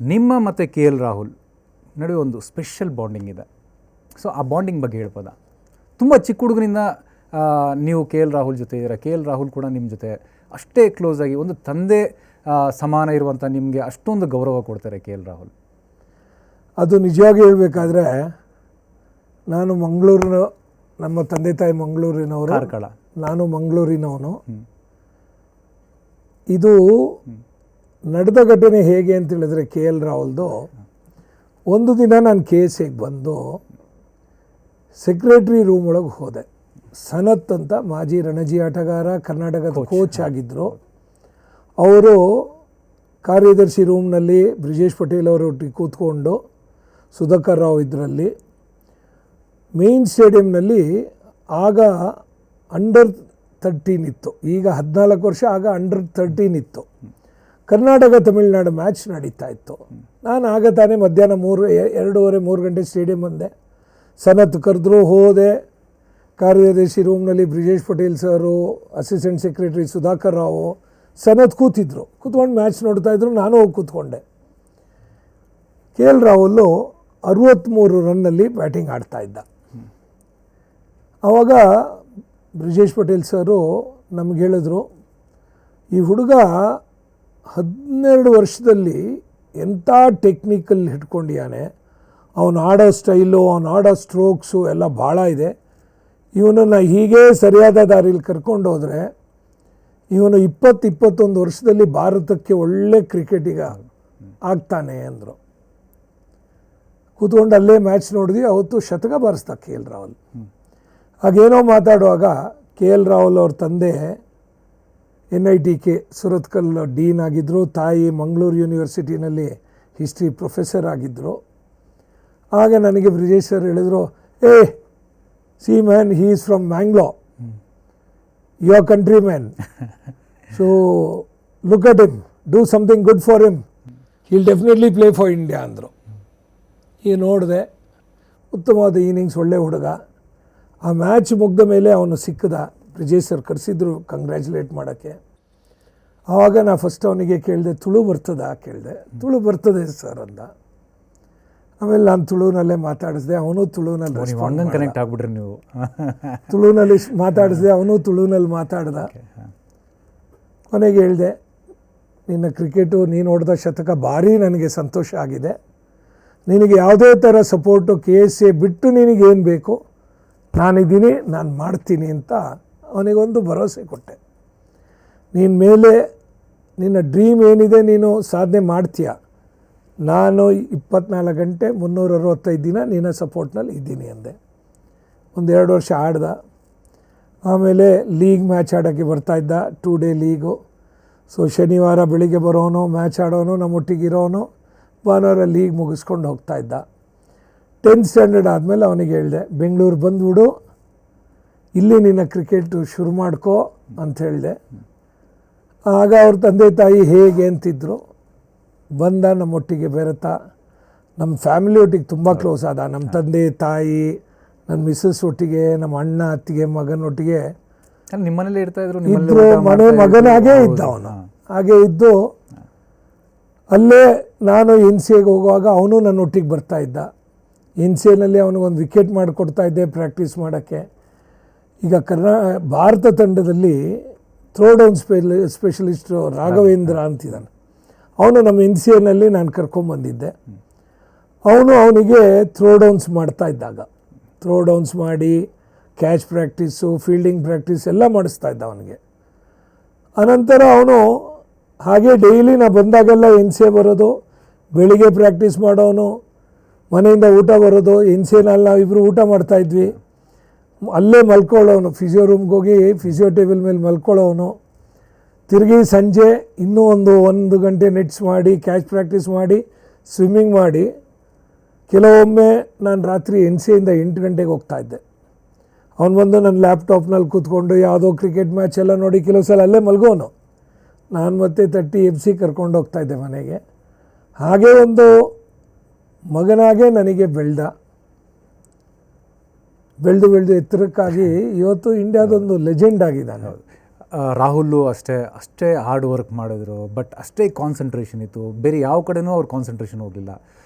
ನಿಮ್ಮ ಮತ್ತು K L Rahul ನಡುವೆ ಒಂದು ಸ್ಪೆಷಲ್ ಬಾಂಡಿಂಗ್ ಇದೆ. ಸೊ ಆ ಬಾಂಡಿಂಗ್ ಬಗ್ಗೆ ಹೇಳ್ಬೋದಾ? ತುಂಬ ಚಿಕ್ಕ ಹುಡುಗನಿಂದ ನೀವು ಕೆ ಎಲ್ ರಾಹುಲ್ ಜೊತೆ ಇದ್ದೀರಾ, ಕೆ ಎಲ್ ರಾಹುಲ್ ಕೂಡ ನಿಮ್ಮ ಜೊತೆ ಅಷ್ಟೇ ಕ್ಲೋಸ್ ಆಗಿ ಒಂದು ತಂದೆ ಸಮಾನ ಇರುವಂಥ ನಿಮಗೆ ಅಷ್ಟೊಂದು ಗೌರವ ಕೊಡ್ತಾರೆ ಕೆ ಎಲ್ ರಾಹುಲ್. ಅದು ನಿಜವಾಗಿ ಹೇಳಬೇಕಾದ್ರೆ ನಾನು ಮಂಗಳೂರು, ನಮ್ಮ ತಂದೆ ತಾಯಿ ಮಂಗಳೂರಿನವರು, ಕಾರ್ಕಳ, ನಾನು ಮಂಗಳೂರಿನವನು. ಇದು ನಡೆದ ಘಟನೆ ಹೇಗೆ ಅಂತ ಹೇಳಿದ್ರೆ, ಕೆ ಎಲ್ ರಾಹುಲ್ದು ಒಂದು ದಿನ ನಾನು KSAಗೆ ಬಂದು ಸೆಕ್ರೆಟ್ರಿ ರೂಮ್ ಒಳಗೆ ಹೋದೆ. ಸನತ್ ಅಂತ ಮಾಜಿ ರಣಜಿ ಆಟಗಾರ, ಕರ್ನಾಟಕದ ಕೋಚ್ ಆಗಿದ್ದರು. ಅವರು ಕಾರ್ಯದರ್ಶಿ ರೂಮ್ನಲ್ಲಿ ಬ್ರಿಜೇಶ್ ಪಟೇಲ್ ಅವರೊಟ್ಟಿಗೆ ಕೂತ್ಕೊಂಡು, ಸುಧಾಕರ್ ರಾವ್ ಇದರಲ್ಲಿ ಮೇನ್ ಸ್ಟೇಡಿಯಂನಲ್ಲಿ ಆಗ ಅಂಡರ್ 13 ಇತ್ತು, ಈಗ 14 ವರ್ಷ, ಆಗ ಅಂಡರ್ 13 ಇತ್ತು. ಕರ್ನಾಟಕ ತಮಿಳುನಾಡು ಮ್ಯಾಚ್ ನಡೀತಾ ಇತ್ತು. ನಾನು ಆಗ ತಾನೇ ಮಧ್ಯಾಹ್ನ 2:30-3 ಗಂಟೆ ಸ್ಟೇಡಿಯಂ ಬಂದೆ. ಸನತ್ ಕರೆದ್ರು, ಹೋದೆ. ಕಾರ್ಯದರ್ಶಿ ರೂಮ್ನಲ್ಲಿ Brijesh Patel sir, assistant secretary Sudhakar Rao, Sanath ಕೂತಿದ್ರು. ಕೂತ್ಕೊಂಡು ಮ್ಯಾಚ್ ನೋಡ್ತಾಯಿದ್ರು. ನಾನು ಹೋಗಿ ಕೂತ್ಕೊಂಡೆ. ಕೆ ಎಲ್ ರಾಹುಲ್ಲು 63 ರನ್ನಲ್ಲಿ ಬ್ಯಾಟಿಂಗ್ ಆಡ್ತಾಯಿದ್ದ. ಆವಾಗ ಬ್ರಿಜೇಶ್ ಪಟೇಲ್ ಸರು ನಮ್ಗೆ ಹೇಳಿದ್ರು, ಈ ಹುಡುಗ 12 ವರ್ಷದಲ್ಲಿ ಎಂಥ ಟೆಕ್ನಿಕಲ್ ಹಿಡ್ಕೊಂಡಿಯಾನೆ, ಅವನು ಆಡೋ ಸ್ಟೈಲು, ಅವನು ಆಡೋ ಸ್ಟ್ರೋಕ್ಸು ಎಲ್ಲ ಭಾಳ ಇದೆ. ಇವನನ್ನು ಹೀಗೆ ಸರಿಯಾದ ದಾರಿಯಲ್ಲಿ ಕರ್ಕೊಂಡು ಹೋದರೆ ಇವನು 20-21 ವರ್ಷದಲ್ಲಿ ಭಾರತಕ್ಕೆ ಒಳ್ಳೆ ಕ್ರಿಕೆಟಿಗ ಆಗ್ತಾನೆ ಅಂದರು. ಕೂತ್ಕೊಂಡು ಅಲ್ಲೇ ಮ್ಯಾಚ್ ನೋಡಿದ್ವಿ. ಅವತ್ತು ಶತಕ ಬಾರಿಸ್ದ ಕೆ ಎಲ್ ರಾಹುಲ್. ಹಾಗೇನೋ ಮಾತಾಡುವಾಗ ಕೆ ಎಲ್ ರಾಹುಲ್ ಅವ್ರ ತಂದೆ NITK ಸುರತ್ಕಲ್ ಡೀನ್ ಆಗಿದ್ದರು, ತಾಯಿ ಮಂಗಳೂರು ಯೂನಿವರ್ಸಿಟಿನಲ್ಲಿ ಹಿಸ್ಟ್ರಿ ಪ್ರೊಫೆಸರ್ ಆಗಿದ್ದರು. ಆಗ ನನಗೆ ಬ್ರಿಜೇಶ್ ಸರ್ ಹೇಳಿದರು, see man, he is from Mangalore, your countryman, so look at him, do something good for him, he'll definitely play for India ಅಂದರು. ಈಗ ನೋಡಿದೆ, ಉತ್ತಮವಾದ ಇನ್ನಿಂಗ್ಸ್, ಒಳ್ಳೆ ಹುಡುಗ. ಆ ಮ್ಯಾಚ್ ಮುಗ್ದ ಮೇಲೆ ಅವನು ಸಿಕ್ಕದ. ಬ್ರಿಜೇಶ್ ಸರ್ ಕರೆಸಿದ್ರು ಕಂಗ್ರ್ಯಾಚುಲೇಟ್ ಮಾಡೋಕ್ಕೆ. ಆವಾಗ ನಾ ಫಸ್ಟ್ ಅವನಿಗೆ ಕೇಳಿದೆ, ತುಳು ಬರ್ತದಾ ಕೇಳಿದೆ. ತುಳು ಬರ್ತದೆ ಸರ್ ಅಂದ. ಆಮೇಲೆ ನಾನು ತುಳುನಲ್ಲೇ ಮಾತಾಡಿಸಿದೆ, ಅವನು ತುಳುನಲ್ಲಿ ಕನೆಕ್ಟ್ ಆಗ್ಬಿಟ್ರಿ ನೀವು. ತುಳುನಲ್ಲಿ ಮಾತಾಡಿಸಿದೆ, ಅವನು ತುಳುನಲ್ಲಿ ಮಾತಾಡ್ದ. ಕೊನೆಗೆ ಹೇಳಿದೆ, ನಿನ್ನ ಕ್ರಿಕೆಟು, ನೀನು ಹೊಡೆದ ಶತಕ ಭಾರಿ ನನಗೆ ಸಂತೋಷ ಆಗಿದೆ. ನಿನಗೆ ಯಾವುದೇ ಥರ ಸಪೋರ್ಟು, KSA ಬಿಟ್ಟು ನಿನಗೇನು ಬೇಕು ನಾನಿದ್ದೀನಿ, ನಾನು ಮಾಡ್ತೀನಿ ಅಂತ ಅವನಿಗೊಂದು ಭರವಸೆ ಕೊಟ್ಟೆ. ನೀನು ಮೇಲೆ ನಿನ್ನ ಡ್ರೀಮ್ ಏನಿದೆ ನೀನು ಸಾಧನೆ ಮಾಡ್ತೀಯ, ನಾನು 24 ಗಂಟೆ 365 ದಿನ ನಿನ್ನ ಸಪೋರ್ಟ್ನಲ್ಲಿ ಇದ್ದೀನಿ ಅಂದೆ. 1-2 ವರ್ಷ ಆಡ್ದ. ಆಮೇಲೆ ಲೀಗ್ ಮ್ಯಾಚ್ ಆಡೋಕ್ಕೆ ಬರ್ತಾಯಿದ್ದ, 2 ಡೇ ಲೀಗು. ಸೊ ಶನಿವಾರ ಬೆಳಿಗ್ಗೆ ಬರೋನು, ಮ್ಯಾಚ್ ಆಡೋನು, ನಮ್ಮೊಟ್ಟಿಗಿರೋನು, ಭಾನುವಾರ ಲೀಗ್ ಮುಗಿಸ್ಕೊಂಡು ಹೋಗ್ತಾಯಿದ್ದ. 10th ಸ್ಟ್ಯಾಂಡರ್ಡ್ ಆದಮೇಲೆ ಅವನಿಗೆ ಹೇಳಿದೆ, ಬೆಂಗಳೂರು ಬಂದುಬಿಡು, ಇಲ್ಲಿ ನಿನ್ನ ಕ್ರಿಕೆಟು ಶುರು ಮಾಡ್ಕೋ ಅಂತ ಹೇಳಿದೆ. ಆಗ ಅವ್ರ ತಂದೆ ತಾಯಿ ಹೇಗೆ ಅಂತಿದ್ರು. ಬಂದ, ನಮ್ಮೊಟ್ಟಿಗೆ ಬೆರೆತ, ನಮ್ಮ ಫ್ಯಾಮಿಲಿ ಒಟ್ಟಿಗೆ ತುಂಬ ಕ್ಲೋಸ್ ಆದ. ನಮ್ಮ ತಂದೆ ತಾಯಿ, ನನ್ನ ಮಿಸ್ಸಸ್ ಒಟ್ಟಿಗೆ, ನಮ್ಮ ಅಣ್ಣ ಅತ್ತಿಗೆ ಮಗನೊಟ್ಟಿಗೆ ನಿಮ್ಮನೇಲಿ ಇರ್ತಾ ಇದ್ರು. ಮನೆ ಮಗನಾಗೇ ಇದ್ದ ಅವನು. ಹಾಗೆ ಇದ್ದು ಅಲ್ಲೇ ನಾನು NCAಗೆ ಹೋಗುವಾಗ ಅವನು ನನ್ನೊಟ್ಟಿಗೆ ಬರ್ತಾಯಿದ್ದ. NCAನಲ್ಲಿ ಅವನಿಗೊಂದು ವಿಕೆಟ್ ಮಾಡಿಕೊಡ್ತಾ ಇದ್ದೆ ಪ್ರಾಕ್ಟೀಸ್ ಮಾಡೋಕ್ಕೆ. ಈಗ ಭಾರತ ತಂಡದಲ್ಲಿ ಥ್ರೋ ಡೌನ್ ಸ್ಪೆಷಲಿಸ್ಟು ರಾಘವೇಂದ್ರ ಅಂತಿದ್ದಾನೆ. ಅವನು ನಮ್ಮ NCAನಲ್ಲಿ ನಾನು ಕರ್ಕೊಂಬಂದಿದ್ದೆ. ಅವನಿಗೆ ಥ್ರೋ ಡೌನ್ಸ್ ಮಾಡ್ತಾ ಇದ್ದಾಗ, ಥ್ರೋ ಡೌನ್ಸ್ ಮಾಡಿ ಕ್ಯಾಚ್ ಪ್ರಾಕ್ಟೀಸು, ಫೀಲ್ಡಿಂಗ್ ಪ್ರಾಕ್ಟೀಸ್ ಎಲ್ಲ ಮಾಡಿಸ್ತಾ ಇದ್ದ ಅವನಿಗೆ. ಅನಂತರ ಅವನು ಹಾಗೆ ಡೈಲಿ ನಾ ಬಂದಾಗೆಲ್ಲ NCA ಬರೋದು, ಬೆಳಿಗ್ಗೆ ಪ್ರಾಕ್ಟೀಸ್ ಮಾಡೋನು, ಮನೆಯಿಂದ ಊಟ ಬರೋದು. NCAನಲ್ಲಿ ನಾವು ಇಬ್ಬರು ಊಟ ಮಾಡ್ತಾಯಿದ್ವಿ. ಅಲ್ಲೇ ಮಲ್ಕೊಳ್ಳೋನು, ಫಿಸಿಯೋ ರೂಮ್ಗೆ ಹೋಗಿ ಫಿಸಿಯೋ ಟೇಬಲ್ ಮೇಲೆ ಮಲ್ಕೊಳ್ಳೋನು. ತಿರುಗಿ ಸಂಜೆ ಇನ್ನೂ 1 ಗಂಟೆ ನೆಟ್ಸ್ ಮಾಡಿ, ಕ್ಯಾಚ್ ಪ್ರಾಕ್ಟೀಸ್ ಮಾಡಿ, ಸ್ವಿಮ್ಮಿಂಗ್ ಮಾಡಿ, ಕೆಲವೊಮ್ಮೆ ನಾನು ರಾತ್ರಿ NCAಯಿಂದ 8 ಗಂಟೆಗೆ ಹೋಗ್ತಾಯಿದ್ದೆ. ಅವನು ಬಂದು ನನ್ನ ಲ್ಯಾಪ್ಟಾಪ್ನಲ್ಲಿ ಕೂತ್ಕೊಂಡು ಯಾವುದೋ ಕ್ರಿಕೆಟ್ ಮ್ಯಾಚ್ ಎಲ್ಲ ನೋಡಿ ಕೆಲವು ಸಲ ಅಲ್ಲೇ ಮಲ್ಗೋನು. ನಾನು ಮತ್ತೆ 30 FC ಕರ್ಕೊಂಡು ಹೋಗ್ತಾಯಿದ್ದೆ ಮನೆಗೆ. ಹಾಗೆ ಒಂದು ಮಗನಾಗೆ ನನಗೆ ಬೆಳೆದು ಎತ್ತರಕ್ಕಾಗಿ ಇವತ್ತು ಇಂಡಿಯಾದೊಂದು ಲೆಜೆಂಡ್ ಆಗಿದ್ದಾನೆ. ರಾಹುಲ್ ಅಷ್ಟೇ ಹಾರ್ಡ್ ವರ್ಕ್ ಮಾಡಿದ್ರು, ಬಟ್ ಅಷ್ಟೇ ಕಾನ್ಸಂಟ್ರೇಷನ್ ಇತ್ತು, ಬೇರೆ ಯಾವ ಕಡೆನೂ ಅವ್ರ ಕಾನ್ಸಂಟ್ರೇಷನ್ ಹೋಗಲಿಲ್ಲ.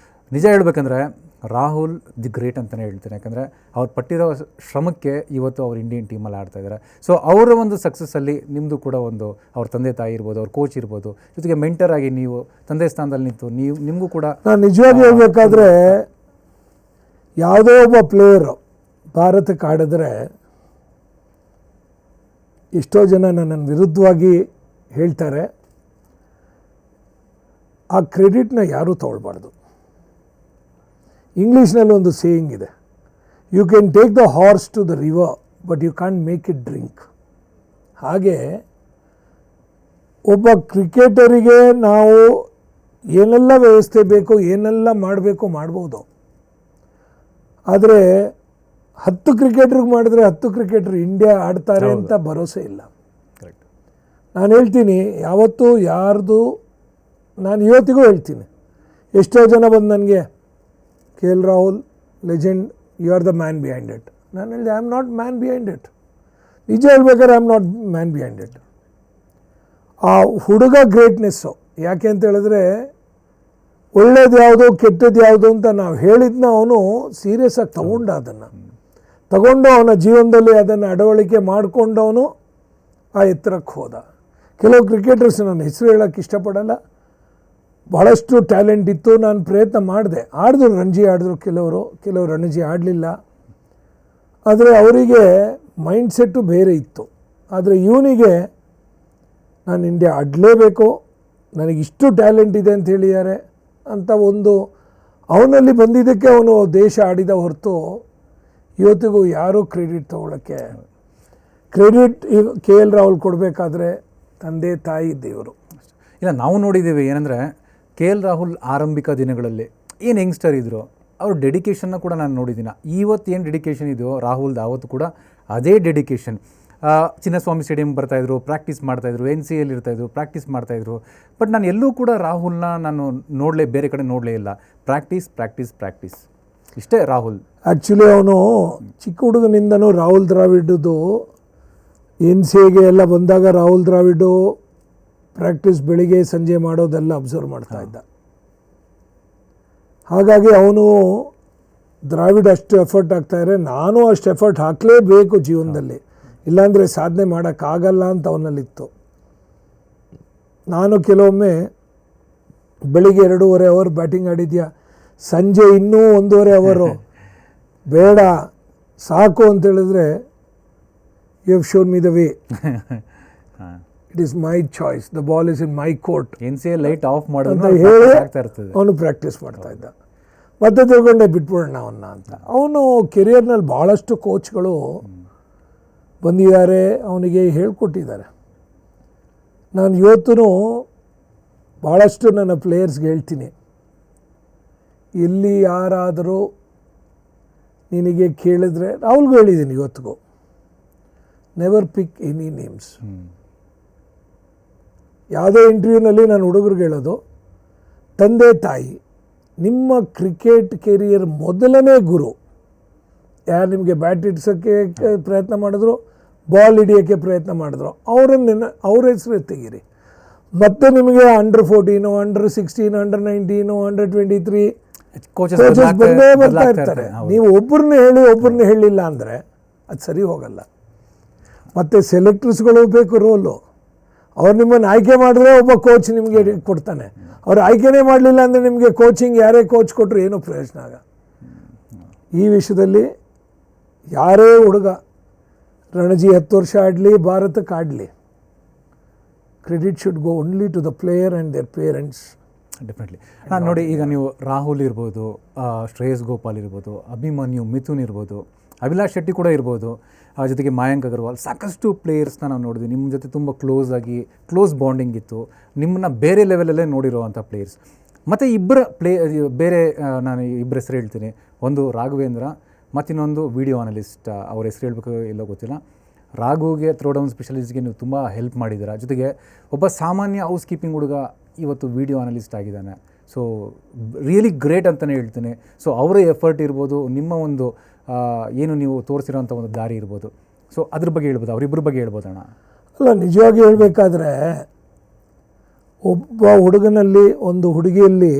ನಿಜ ಹೇಳ್ಬೇಕಂದ್ರೆ ರಾಹುಲ್ ದಿ ಗ್ರೇಟ್ ಅಂತಲೇ ಹೇಳ್ತೇನೆ. ಯಾಕಂದರೆ ಅವ್ರು ಪಟ್ಟಿರೋ ಶ್ರಮಕ್ಕೆ ಇವತ್ತು ಅವ್ರು ಇಂಡಿಯನ್ ಟೀಮಲ್ಲಿ ಆಡ್ತಾ ಇದ್ದಾರೆ. ಸೊ ಅವರ ಒಂದು ಸಕ್ಸಸ್ಸಲ್ಲಿ ನಿಮ್ಮದು ಕೂಡ ಒಂದು ಅವ್ರ ತಂದೆ ತಾಯಿ ಇರ್ಬೋದು, ಅವ್ರ ಕೋಚ್ ಇರ್ಬೋದು, ಜೊತೆಗೆ ಮೆಂಟರ್ ಆಗಿ ನೀವು ತಂದೆ ಸ್ಥಾನದಲ್ಲಿ ನಿಂತು ನಿಮಗೂ ಕೂಡ ನಾನು ನಿಜವಾಗಿ ಹೇಳ್ಬೇಕಾದ್ರೆ ಯಾವುದೋ ಒಬ್ಬ ಪ್ಲೇಯರು ಭಾರತಕ್ಕೆ ಆಡಿದ್ರೆ ಎಷ್ಟೋ ಜನ ನನ್ನ ವಿರುದ್ಧವಾಗಿ ಹೇಳ್ತಾರೆ, ಆ ಕ್ರೆಡಿಟ್ನ ಯಾರೂ ತೊಗೊಳ್ಬಾರ್ದು. ಇಂಗ್ಲೀಷ್ನಲ್ಲಿ ಒಂದು ಸೇಯಿಂಗ್ ಇದೆ, you can take the horse to the river but you can make it drink. ಹಾಗೆ ಒಬ್ಬ ಕ್ರಿಕೆಟರಿಗೆ ನಾವು ಏನೆಲ್ಲ ವ್ಯವಸ್ಥೆ ಬೇಕು, ಏನೆಲ್ಲ ಮಾಡಬೇಕು ಮಾಡ್ಬೋದು. ಆದರೆ 10 ಕ್ರಿಕೆಟ್ರಿಗೆ ಮಾಡಿದ್ರೆ 10 ಕ್ರಿಕೆಟ್ರು ಇಂಡಿಯಾ ಆಡ್ತಾರೆ ಅಂತ ಭರೋಸೆ ಇಲ್ಲ. ಕರೆಕ್ಟ್. ನಾನು ಹೇಳ್ತೀನಿ, ಯಾವತ್ತೂ ಯಾರ್ದು, ನಾನು ಇವತ್ತಿಗೂ ಹೇಳ್ತೀನಿ, ಎಷ್ಟೋ ಜನ ಬಂದು ನನಗೆ K L Rahul legend, you are the man behind it. ನಾನು ಹೇಳಿದೆ, I am not man behind it. ನಿಜ ಹೇಳ್ಬೇಕಾದ್ರೆ I am not man behind it. ಆ ಹುಡುಗ ಗ್ರೇಟ್ನೆಸ್ಸು ಯಾಕೆ ಅಂತ ಹೇಳಿದ್ರೆ, ಒಳ್ಳೇದು ಯಾವುದು ಕೆಟ್ಟದ್ದು ಯಾವುದು ಅಂತ ನಾವು ಹೇಳಿದ್ನ ಅವನು ಸೀರಿಯಸ್ ಆಗಿ ತಗೊಂಡ, ಅದನ್ನು ತಗೊಂಡು ಅವನ ಜೀವನದಲ್ಲಿ ಅದನ್ನು ಅಳವಡಿಕೆ ಮಾಡಿಕೊಂಡು ಅವನು ಆ ಎತ್ತರಕ್ಕೆ ಹೋದ. ಕೆಲವು ಕ್ರಿಕೆಟರ್ಸ್ ನಾನು ಹೆಸರು ಹೇಳೋಕ್ಕೆ ಇಷ್ಟಪಡಲ್ಲ, ಭಾಳಷ್ಟು ಟ್ಯಾಲೆಂಟ್ ಇತ್ತು, ನಾನು ಪ್ರಯತ್ನ ಮಾಡಿದೆ, ಆಡಿದ್ರು, ರಣಜಿ ಆಡಿದ್ರು ಕೆಲವರು ರಣಜಿ ಆಡಲಿಲ್ಲ. ಆದರೆ ಅವರಿಗೆ ಮೈಂಡ್ಸೆಟ್ಟು ಬೇರೆ ಇತ್ತು. ಆದರೆ ಇವನಿಗೆ ನಾನು ಇಂಡಿಯಾ ಆಡಲೇಬೇಕು, ನನಗಿಷ್ಟು ಟ್ಯಾಲೆಂಟ್ ಇದೆ ಅಂತ ಹೇಳಿದ್ದಾರೆ ಅಂತ ಒಂದು ಅವನಲ್ಲಿ ಬಂದಿದ್ದಕ್ಕೆ ಅವನು ದೇಶ ಆಡಿದ ಹೊರತು ಇವತ್ತಿಗೂ ಯಾರೂ ಕ್ರೆಡಿಟ್ ತೊಗೊಳಕ್ಕೆ. ಕ್ರೆಡಿಟ್ ಕೆ ಎಲ್ ರಾಹುಲ್ ಕೊಡಬೇಕಾದ್ರೆ ತಂದೆ ತಾಯಿ ದೇವರು. ಇಲ್ಲ, ನಾವು ನೋಡಿದ್ದೀವಿ ಏನಂದರೆ ಕೆ ಎಲ್ ರಾಹುಲ್ ಆರಂಭಿಕ ದಿನಗಳಲ್ಲಿ ಏನು ಯಂಗ್ಸ್ಟರ್ ಇದ್ದರು, ಅವ್ರ ಡೆಡಿಕೇಶನ್ನ ಕೂಡ ನಾನು ನೋಡಿದ್ದೀನಿ. ಇವತ್ತು ಏನು ಡೆಡಿಕೇಶನ್ ಇದೆಯೋ ರಾಹುಲ್ದು, ಆವತ್ತು ಕೂಡ ಅದೇ ಡೆಡಿಕೇಶನ್. ಚಿನ್ನಸ್ವಾಮಿ ಸ್ಟೇಡಿಯಂ ಬರ್ತಾಯಿದ್ರು, ಪ್ರಾಕ್ಟೀಸ್ ಮಾಡ್ತಾಯಿದ್ರು, NCAಯಲ್ಲಿ ಇರ್ತಾಯಿದ್ರು, ಪ್ರಾಕ್ಟೀಸ್ ಮಾಡ್ತಾಯಿದ್ರು. ಬಟ್ ನಾನು ಎಲ್ಲೂ ಕೂಡ ರಾಹುಲ್ನ ನಾನು ಬೇರೆ ಕಡೆ ನೋಡಲೇ ಇಲ್ಲ. ಪ್ರಾಕ್ಟೀಸ್ ಪ್ರಾಕ್ಟೀಸ್ ಪ್ರಾಕ್ಟೀಸ್, ಇಷ್ಟೇ ರಾಹುಲ್. ಆ್ಯಕ್ಚುಲಿ ಅವನು ಚಿಕ್ಕ ಹುಡುಗನಿಂದನೂ ರಾಹುಲ್ ದ್ರಾವಿಡ್ದು NCAಗೆ ಎಲ್ಲ ಬಂದಾಗ ರಾಹುಲ್ ದ್ರಾವಿಡ್ ಪ್ರಾಕ್ಟೀಸ್ ಬೆಳಿಗ್ಗೆ ಸಂಜೆ ಮಾಡೋದೆಲ್ಲ ಅಬ್ಸರ್ವ್ ಮಾಡ್ತಾ ಇದ್ದ. ಹಾಗಾಗಿ ಅವನು ದ್ರಾವಿಡ್ ಅಷ್ಟು ಎಫರ್ಟ್ ಹಾಕ್ತಾಯಿದ್ರೆ ನಾನು ಅಷ್ಟು ಎಫರ್ಟ್ ಹಾಕಲೇಬೇಕು ಜೀವನದಲ್ಲಿ, ಇಲ್ಲಾಂದರೆ ಸಾಧನೆ ಮಾಡೋಕ್ಕಾಗಲ್ಲ ಅಂತ ಅವನಲ್ಲಿತ್ತು. ನಾನು ಕೆಲವೊಮ್ಮೆ ಬೆಳಿಗ್ಗೆ 2.5 ಅವರ್ ಬ್ಯಾಟಿಂಗ್ ಆಡಿದ್ಯಾ, ಸಂಜೆ ಇನ್ನೂ 1.5 ಅವರು ಬೇಡ ಸಾಕು ಅಂತೇಳಿದ್ರೆ, you have shown me the way, it is my choice, the ball is in my court NCA light off ಅಂತ ಹೇಳಿ ಅವನು ಪ್ರಾಕ್ಟೀಸ್ ಮಾಡ್ತಾ ಇದ್ದ. ಮತ್ತೆ ತಿಳ್ಕೊಂಡೆ ಬಿಟ್ಬಿಡೋಣ ಅವನ್ನ ಅಂತ. ಅವನು ಕೆರಿಯರ್ನಲ್ಲಿ ಭಾಳಷ್ಟು ಕೋಚ್ಗಳು ಬಂದಿದ್ದಾರೆ, ಅವನಿಗೆ ಹೇಳ್ಕೊಟ್ಟಿದ್ದಾರೆ. ನಾನು ಇವತ್ತೂ ಭಾಳಷ್ಟು ನನ್ನ ಪ್ಲೇಯರ್ಸ್ಗೆ ಹೇಳ್ತೀನಿ, ಎಲ್ಲಿ ಯಾರಾದರೂ ನಿನಗೆ ಕೇಳಿದ್ರೆ, ರಾಹುಲ್ಗೂ ಹೇಳಿದ್ದೀನಿ ಇವತ್ತಿಗೂ, ನೆವರ್ ಪಿಕ್ ಎನಿ ನೇಮ್ಸ್. ಯಾವುದೇ ಇಂಟರ್ವ್ಯೂನಲ್ಲಿ ನಾನು ಹುಡುಗರಿಗೆ ಹೇಳೋದು, ತಂದೆ ತಾಯಿ ನಿಮ್ಮ ಕ್ರಿಕೆಟ್ ಕೆರಿಯರ್ ಮೊದಲನೇ ಗುರು. ಯಾರು ನಿಮಗೆ ಬ್ಯಾಟ್ ಇಡ್ಸೋಕ್ಕೆ ಪ್ರಯತ್ನ ಮಾಡಿದ್ರು, ಬಾಲ್ ಹಿಡಿಯೋಕ್ಕೆ ಪ್ರಯತ್ನ ಮಾಡಿದ್ರು, ಅವ್ರ ಹೆಸರು ತೆಗೀರಿ. ಮತ್ತು ನಿಮಗೆ ಅಂಡರ್-14, ಅಂಡರ್-16, ಅಂಡರ್-19, ಅಂಡರ್-23 ಕೋಚಸ್ ಬಂದೇ ಬರ್ತಾ ಇರ್ತಾರೆ. ನೀವು ಒಬ್ಬರನ್ನ ಹೇಳಿಲ್ಲ ಅಂದರೆ ಅದು ಸರಿ ಹೋಗಲ್ಲ. ಮತ್ತು ಸೆಲೆಕ್ಟರ್ಸ್ಗಳು ಬೇಕು ರೋಲು. ಅವ್ರು ನಿಮ್ಮನ್ನು ಆಯ್ಕೆ ಮಾಡಿದ್ರೆ ಒಬ್ಬ ಕೋಚ್ ನಿಮಗೆ ಕೊಡ್ತಾನೆ. ಅವ್ರು ಆಯ್ಕೆನೇ ಮಾಡಲಿಲ್ಲ ಅಂದರೆ ನಿಮಗೆ ಕೋಚಿಂಗ್ ಯಾರೇ ಕೋಚ್ ಕೊಟ್ಟರು ಏನೂ ಪ್ರಯೋಜನ ಆಗ. ಈ ವಿಷಯದಲ್ಲಿ ಯಾರೇ ಹುಡುಗ ರಣಜಿ 10 ವರ್ಷ ಆಡಲಿ, ಭಾರತಕ್ಕೆ ಆಡಲಿ, credit should go only to the player and their parents. Definitely. ನಾನು ನೋಡಿ, ಈಗ ನೀವು ರಾಹುಲ್ ಇರ್ಬೋದು, ಶ್ರೇಯಸ್ ಗೋಪಾಲ್ ಇರ್ಬೋದು, ಅಭಿಮನ್ಯು, ಮಿಥುನ್ ಇರ್ಬೋದು, ಅಭಿಲಾಷ್ ಶೆಟ್ಟಿ ಕೂಡ ಇರ್ಬೋದು, ಜೊತೆಗೆ ಮಯಾಂಕ್ ಅಗರ್ವಾಲ್, ಸಾಕಷ್ಟು ಪ್ಲೇಯರ್ಸ್ನ ನಾವು ನೋಡಿದ್ವಿ. ನಿಮ್ಮ ಜೊತೆ ತುಂಬ ಕ್ಲೋಸ್ ಬಾಂಡಿಂಗ್ ಇತ್ತು, ನಿಮ್ಮನ್ನ ಬೇರೆ ಲೆವೆಲಲ್ಲೇ ನೋಡಿರೋವಂಥ ಪ್ಲೇಯರ್ಸ್. ಮತ್ತು ಬೇರೆ ನಾನು ಇಬ್ಬರ ಹೆಸರು ಹೇಳ್ತೀನಿ. ಒಂದು ರಾಘವೇಂದ್ರ, ಮತ್ತಿನ್ನೊಂದು ವಿಡಿಯೋ ಅನಲಿಸ್ಟ್. ಅವ್ರ ಹೆಸರು ಹೇಳ್ಬೇಕು ಎಲ್ಲೋ ಗೊತ್ತಿಲ್ಲ. ರಾಘುಗೆ ಥ್ರೋಡೌನ್ ಸ್ಪೆಷಲಿಸ್ಟ್ಗೆ ನೀವು ತುಂಬ ಹೆಲ್ಪ್ ಮಾಡಿದ್ದೀರಾ. ಜೊತೆಗೆ ಒಬ್ಬ ಸಾಮಾನ್ಯ ಹೌಸ್ ಕೀಪಿಂಗ್ ಹುಡುಗ ಇವತ್ತು ವಿಡಿಯೋ ಅನಲಿಸ್ಟ್ ಆಗಿದ್ದಾನೆ. ಸೊ ರಿಯಲಿ ಗ್ರೇಟ್ ಅಂತಲೇ ಹೇಳ್ತೀನಿ. ಸೊ ಅವರ ಎಫರ್ಟ್ ಇರ್ಬೋದು, ನಿಮ್ಮ ಒಂದು ಏನು ನೀವು ತೋರಿಸಿರೋಂಥ ಒಂದು ದಾರಿ ಇರ್ಬೋದು. ಸೊ ಅದ್ರ ಬಗ್ಗೆ ಹೇಳ್ಬೋದು, ಅವರಿಬ್ಬರ ಬಗ್ಗೆ ಹೇಳ್ಬೋದಣ್ಣ. ಅಲ್ಲ, ನಿಜವಾಗಿ ಹೇಳಬೇಕಾದ್ರೆ ಒಬ್ಬ ಹುಡುಗನಲ್ಲಿ ಒಂದು ಹುಡುಗಿಯಲ್ಲಿ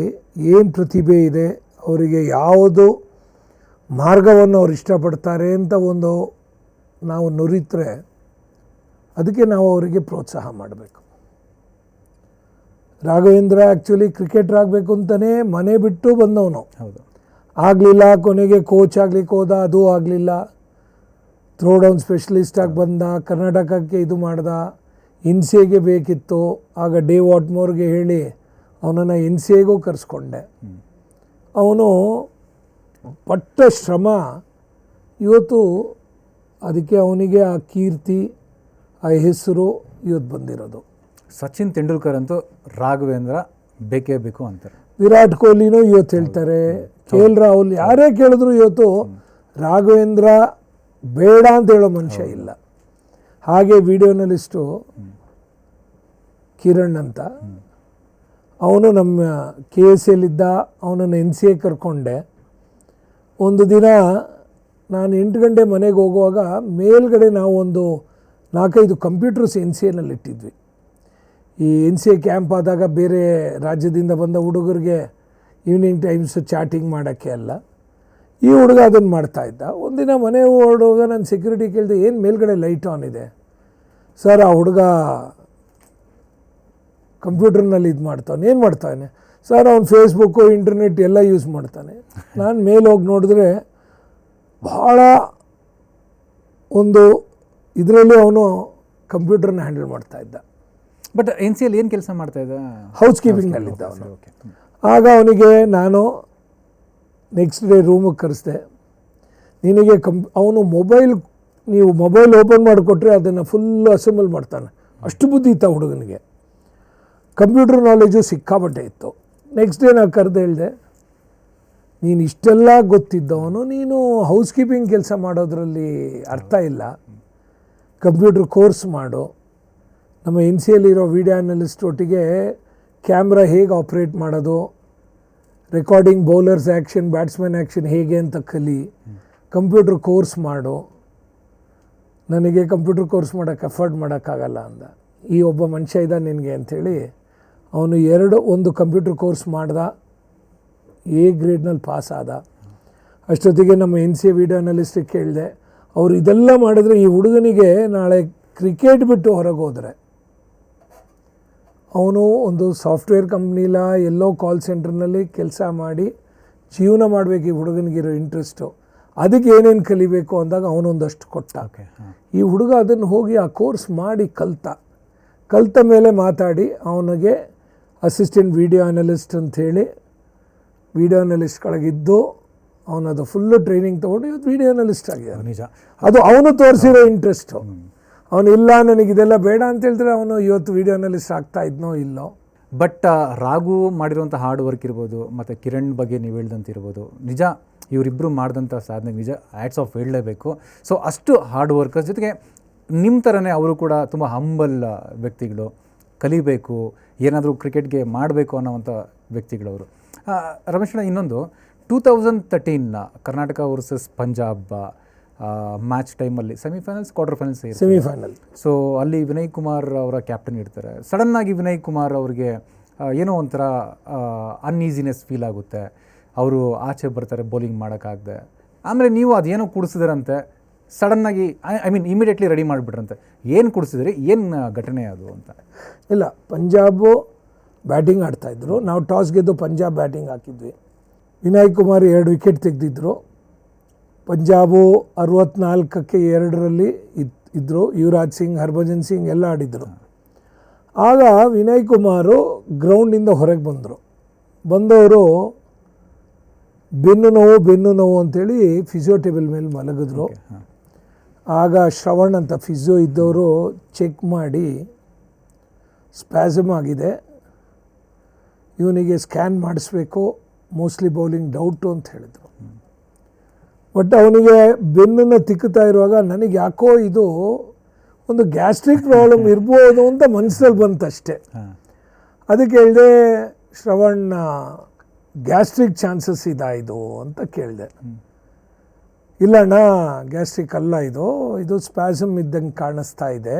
ಏನು ಪ್ರತಿಭೆ ಇದೆ, ಅವರಿಗೆ ಯಾವುದು ಮಾರ್ಗವನ್ನು ಅವ್ರು ಇಷ್ಟಪಡ್ತಾರೆ ಅಂತ ಒಂದು ನಾವು ನುರಿತರೆ ಅದಕ್ಕೆ ನಾವು ಅವರಿಗೆ ಪ್ರೋತ್ಸಾಹ ಮಾಡಬೇಕು. ರಾಘವೇಂದ್ರ ಆ್ಯಕ್ಚುಲಿ ಕ್ರಿಕೆಟರ್ ಆಗಬೇಕು ಅಂತಲೇ ಮನೆ ಬಿಟ್ಟು ಬಂದವನು. ಹೌದು. ಆಗಲಿಲ್ಲ, ಕೊನೆಗೆ ಕೋಚ್ ಆಗಲಿಕ್ಕೆ ಹೋದ, ಅದು ಆಗಲಿಲ್ಲ. ಥ್ರೋ ಡೌನ್ ಸ್ಪೆಷಲಿಸ್ಟ್ ಆಗಿ ಬಂದ, ಕರ್ನಾಟಕಕ್ಕೆ ಇದು ಮಾಡ್ದ. ಇನ್ಸಿಎಗೆ ಬೇಕಿತ್ತು, ಆಗ ಡೇ ವಾಟ್ಮೋರ್ಗೆ ಹೇಳಿ ಅವನನ್ನು ಇನ್ಸಿಎಗೂ ಕರೆಸ್ಕೊಂಡೆ. ಅವನು ಪಟ್ಟ ಶ್ರಮ ಇವತ್ತು ಅದಕ್ಕೆ ಅವನಿಗೆ ಆ ಕೀರ್ತಿ, ಆ ಹೆಸರು ಇವತ್ತು ಬಂದಿರೋದು. ಸಚಿನ್ ತೆಂಡೂಲ್ಕರ್ ಅಂತೂ ರಾಘವೇಂದ್ರ ಬೇಕೇ ಬೇಕು ಅಂತಾರೆ. ವಿರಾಟ್ ಕೊಹ್ಲಿನೂ ಇವತ್ತು ಹೇಳ್ತಾರೆ, ಕೆ ಎಲ್ ರಾಹುಲ್, ಯಾರೇ ಕೇಳಿದ್ರು ಇವತ್ತು ರಾಘವೇಂದ್ರ ಬೇಡ ಅಂತ ಹೇಳೋ ಮನುಷ್ಯ ಇಲ್ಲ. ಹಾಗೆ ವಿಡಿಯೋನಲಿಸ್ಟು ಕಿರಣ್ ಅಂತ, ಅವನು ನಮ್ಮ KSL ಇದ್ದ, ಅವನನ್ನು NCA ಕರ್ಕೊಂಡೆ. ಒಂದು ದಿನ ನಾನು 8 ಗಂಟೆ ಮನೆಗೆ ಹೋಗುವಾಗ ಮೇಲ್ಗಡೆ ನಾವು ಒಂದು 4-5 ಕಂಪ್ಯೂಟರ್ಸ್ NCAನಲ್ಲಿ ಇಟ್ಟಿದ್ವಿ. ಈ NCA ಕ್ಯಾಂಪ್ ಆದಾಗ ಬೇರೆ ರಾಜ್ಯದಿಂದ ಬಂದ ಹುಡುಗರಿಗೆ ಈವ್ನಿಂಗ್ ಟೈಮ್ಸ್ ಚಾಟಿಂಗ್ ಮಾಡೋಕ್ಕೆ ಅಲ್ಲ. ಈ ಹುಡುಗ ಅದನ್ನು ಮಾಡ್ತಾಯಿದ್ದ. ಒಂದಿನ ಮನೆ ಹೊರಡುವಾಗ ನಾನು ಸೆಕ್ಯೂರಿಟಿ ಕೇಳಿದೆ, ಏನು ಮೇಲ್ಗಡೆ ಲೈಟ್ ಆನ್ ಇದೆ? ಸರ್, ಆ ಹುಡುಗ ಕಂಪ್ಯೂಟರ್ನಲ್ಲಿ ಇದು ಮಾಡ್ತಾನೆ. ಏನು ಮಾಡ್ತಾನೆ ಸರ್? ಅವ್ನು ಫೇಸ್ಬುಕ್ಕು, ಇಂಟರ್ನೆಟ್ ಎಲ್ಲ ಯೂಸ್ ಮಾಡ್ತಾನೆ. ನಾನು ಮೇಲೆ ಹೋಗಿ ನೋಡಿದ್ರೆ ಭಾಳ ಒಂದು ಇದರಲ್ಲಿ ಅವನು ಕಂಪ್ಯೂಟರ್ನ ಹ್ಯಾಂಡಲ್ ಮಾಡ್ತಾಯಿದ್ದ. ಬಟ್ NCL ಏನು ಕೆಲಸ ಮಾಡ್ತಾಯಿದ್ದ? ಹೌಸ್ ಕೀಪಿಂಗ್ನಲ್ಲಿದ್ದ ಅವನು. ಆಗ ಅವನಿಗೆ ನಾನು ನೆಕ್ಸ್ಟ್ ಡೇ ರೂಮಿಗೆ ಕರೆಸ್ದೆ. ನಿನಗೆ ಅವನು ನೀವು ಮೊಬೈಲ್ ಓಪನ್ ಮಾಡಿಕೊಟ್ರೆ ಅದನ್ನು ಫುಲ್ಲು ಅಸೆಂಬಲ್ ಮಾಡ್ತಾನೆ, ಅಷ್ಟು ಬುದ್ಧಿ ಇತ್ತು ಹುಡುಗನಿಗೆ. ಕಂಪ್ಯೂಟರ್ ನಾಲೆಜು ಸಿಕ್ಕಾಬಟ್ಟೆ ಇತ್ತು. ನೆಕ್ಸ್ಟ್ ಡೇ ನಾನು ಕರೆದು ಹೇಳಿದೆ, ನೀನು ಇಷ್ಟೆಲ್ಲ ಗೊತ್ತಿದ್ದವನು, ನೀನು ಹೌಸ್ ಕೀಪಿಂಗ್ ಕೆಲಸ ಮಾಡೋದ್ರಲ್ಲಿ ಅರ್ಥ ಇಲ್ಲ, ಕಂಪ್ಯೂಟರ್ ಕೋರ್ಸ್ ಮಾಡು. ನಮ್ಮ NCAಲಿರೋ ವಿಡಿಯೋ ಅನಲಿಸ್ಟ್ ಒಟ್ಟಿಗೆ ಕ್ಯಾಮ್ರಾ ಹೇಗೆ ಆಪ್ರೇಟ್ ಮಾಡೋದು, recording, bowlers action, batsman action ಹೇಗೆ ಅಂತ ಕಲಿ, ಕಂಪ್ಯೂಟರ್ ಕೋರ್ಸ್ ಮಾಡು. ನನಗೆ ಕಂಪ್ಯೂಟರ್ ಕೋರ್ಸ್ ಮಾಡೋಕ್ಕೆ ಅಫೋರ್ಡ್ ಮಾಡೋಕ್ಕಾಗಲ್ಲ ಅಂದ. ಈ ಒಬ್ಬ ಮನುಷ್ಯ ಇದ್ದ ನಿನಗೆ ಅಂಥೇಳಿ ಅವನು ಒಂದು ಕಂಪ್ಯೂಟರ್ ಕೋರ್ಸ್ ಮಾಡ್ದ, A ಗ್ರೇಡ್ನಲ್ಲಿ ಪಾಸ್ ಆದ. ಅಷ್ಟೊತ್ತಿಗೆ ನಮ್ಮ NCA ವಿಡಿಯೋ ಅನಲಿಸ್ಟಿಗೆ ಕೇಳಿದೆ, ಅವರು ಇದೆಲ್ಲ ಮಾಡಿದ್ರೆ ಈ ಹುಡುಗನಿಗೆ ನಾಳೆ ಕ್ರಿಕೆಟ್ ಬಿಟ್ಟು ಹೊರಗೆ ಹೋದರೆ, ಅವನು ಒಂದು ಸಾಫ್ಟ್ವೇರ್ ಕಂಪ್ನಿಲ ಎಲ್ಲೋ ಕಾಲ್ ಸೆಂಟರ್ನಲ್ಲಿ ಕೆಲಸ ಮಾಡಿ ಜೀವನ ಮಾಡಬೇಕು, ಈ ಹುಡುಗನಿಗಿರೋ ಇಂಟ್ರೆಸ್ಟು, ಅದಕ್ಕೆ ಏನೇನು ಕಲಿಬೇಕು ಅಂದಾಗ ಅವನೊಂದಷ್ಟು ಕೊಟ್ಟ. ಈ ಹುಡುಗ ಅದನ್ನು ಹೋಗಿ ಆ ಕೋರ್ಸ್ ಮಾಡಿ ಕಲಿತ ಮೇಲೆ ಮಾತಾಡಿ ಅವನಿಗೆ ಅಸಿಸ್ಟೆಂಟ್ ವಿಡಿಯೋ ಅನಲಿಸ್ಟ್ ಅಂಥೇಳಿ ವಿಡಿಯೋ ಅನಲಿಸ್ಟ್ಗಳಿಗಿದ್ದು ಅವನದು ಫುಲ್ಲು ಟ್ರೈನಿಂಗ್ ತೊಗೊಂಡು ಇವತ್ತು ವಿಡಿಯೋ ಅನಲಿಸ್ಟ್ ಆಗಿದ್ದಾನೆ. ನಿಜ, ಅದು ಅವನು ತೋರಿಸಿರೋ ಇಂಟ್ರೆಸ್ಟು. ಅವನು ಇಲ್ಲ ನನಗಿದೆಲ್ಲ ಬೇಡ ಅಂತ ಹೇಳಿದ್ರೆ ಅವನು ಇವತ್ತು ವಿಡಿಯೋ ಅನಲಿಸ್ಟ್ ಆಗ್ತಾ ಇದ್ನೋ ಇಲ್ಲೋ. ಬಟ್ ರಾಘು ಮಾಡಿರುವಂಥ ಹಾರ್ಡ್ ವರ್ಕ್ ಇರ್ಬೋದು, ಮತ್ತು ಕಿರಣ್ ಬಗ್ಗೆ ನೀವು ಹೇಳ್ದಂತಿರ್ಬೋದು, ನಿಜ ಇವರಿಬ್ಬರು ಮಾಡಿದಂಥ ಸಾಧನೆ ನಿಜ ಹ್ಯಾಟ್ಸ್ ಆಫ್ ಹೇಳಲೇಬೇಕು. ಸೊ ಅಷ್ಟು ಹಾರ್ಡ್ ವರ್ಕರ್ಸ್ ಜೊತೆಗೆ ನಿಮ್ಮ ಥರನೇ ಅವರು ಕೂಡ ತುಂಬ ಹಂಬಲ್ ವ್ಯಕ್ತಿಗಳು, ಕಲಿಬೇಕು, ಏನಾದರೂ ಕ್ರಿಕೆಟ್ಗೆ ಮಾಡಬೇಕು ಅನ್ನೋವಂಥ ವ್ಯಕ್ತಿಗಳವರು. ರಮೇಶ್, ಇನ್ನೊಂದು 2013 ಕರ್ನಾಟಕ ವರ್ಸಸ್ ಪಂಜಾಬ್ ಮ್ಯಾಚ್ ಟೈಮಲ್ಲಿ semifinals, quarter finals, semifinal. So ಅಲ್ಲಿ ವಿನಯ್ ಕುಮಾರ್ ಅವರ ಕ್ಯಾಪ್ಟನ್ ಇರ್ತಾರೆ. ಸಡನ್ನಾಗಿ ವಿನಯ್ ಕುಮಾರ್ ಅವರಿಗೆ ಏನೋ ಒಂಥರ ಅನ್ಈಸಿನೆಸ್ ಫೀಲ್ ಆಗುತ್ತೆ. ಅವರು ಆಚೆ ಬರ್ತಾರೆ ಬೌಲಿಂಗ್ ಮಾಡೋಕ್ಕಾಗದೆ. ಆಮೇಲೆ ನೀವು ಅದೇನೋ ಕುಡಿಸಿದ್ರಂತೆ ಸಡನ್ನಾಗಿ, ಐ ಮೀನ್ ಇಮಿಡಿಯೇಟ್ಲಿ ರೆಡಿ ಮಾಡಿಬಿಟ್ರಂತೆ. ಏನು ಕುಡಿಸಿದ್ರಿ, ಏನು ಘಟನೆ ಅದು ಅಂತ? ಇಲ್ಲ, ಪಂಜಾಬು ಬ್ಯಾಟಿಂಗ್ ಆಡ್ತಾಯಿದ್ರು. ನಾವು ಟಾಸ್ ಗೆದ್ದು ಪಂಜಾಬ್ ಬ್ಯಾಟಿಂಗ್ ಹಾಕಿದ್ವಿ. ವಿನಯ್ ಕುಮಾರ್ 2 ವಿಕೆಟ್ ತೆಗೆದಿದ್ರು. ಪಂಜಾಬು 64ಕ್ಕೆ 2 ಇದ್ದರು. ಯುವರಾಜ್ ಸಿಂಗ್, ಹರ್ಭಜನ್ ಸಿಂಗ್ ಎಲ್ಲ ಆಡಿದರು. ಆಗ ವಿನಯ್ ಕುಮಾರು ಗ್ರೌಂಡಿಂದ ಹೊರಗೆ ಬಂದವರು ಬೆನ್ನು ನೋವು ಅಂಥೇಳಿ ಫಿಸಿಯೋ ಟೇಬಲ್ ಮೇಲೆ ಮಲಗಿದ್ರು. ಆಗ ಶ್ರವಣ್ ಅಂತ ಫಿಸಿಯೋ ಇದ್ದವರು ಚೆಕ್ ಮಾಡಿ ಸ್ಪ್ಯಾಸಮ್ ಆಗಿದೆ, ಇವನಿಗೆ ಸ್ಕ್ಯಾನ್ ಮಾಡಿಸ್ಬೇಕು, ಮೋಸ್ಟ್ಲಿ ಬೌಲಿಂಗ್ ಡೌಟು ಅಂತ ಹೇಳಿದರು. ಬಟ್ ಅವನಿಗೆ ಬೆನ್ನನ್ನು ತಿಕ್ಕುತ್ತಾ ಇರುವಾಗ ನನಗೆ ಯಾಕೋ ಇದು ಒಂದು ಗ್ಯಾಸ್ಟ್ರಿಕ್ ಪ್ರಾಬ್ಲಮ್ ಇರ್ಬೋದು ಅಂತ ಮನಸ್ಸಲ್ಲಿ ಬಂತಷ್ಟೇ. ಅದಕ್ಕೆ ಹೇಳಿದೆ, ಶ್ರವಣ್ ಗ್ಯಾಸ್ಟ್ರಿಕ್ ಚಾನ್ಸಸ್ ಇದು ಅಂತ ಕೇಳಿದೆ. ಇಲ್ಲಣ್ಣ ಗ್ಯಾಸ್ಟ್ರಿಕ್ ಅಲ್ಲ, ಇದು ಸ್ಪ್ಯಾಸಮ್ ಇದ್ದಂಗೆ ಕಾಣಿಸ್ತಾ ಇದೆ,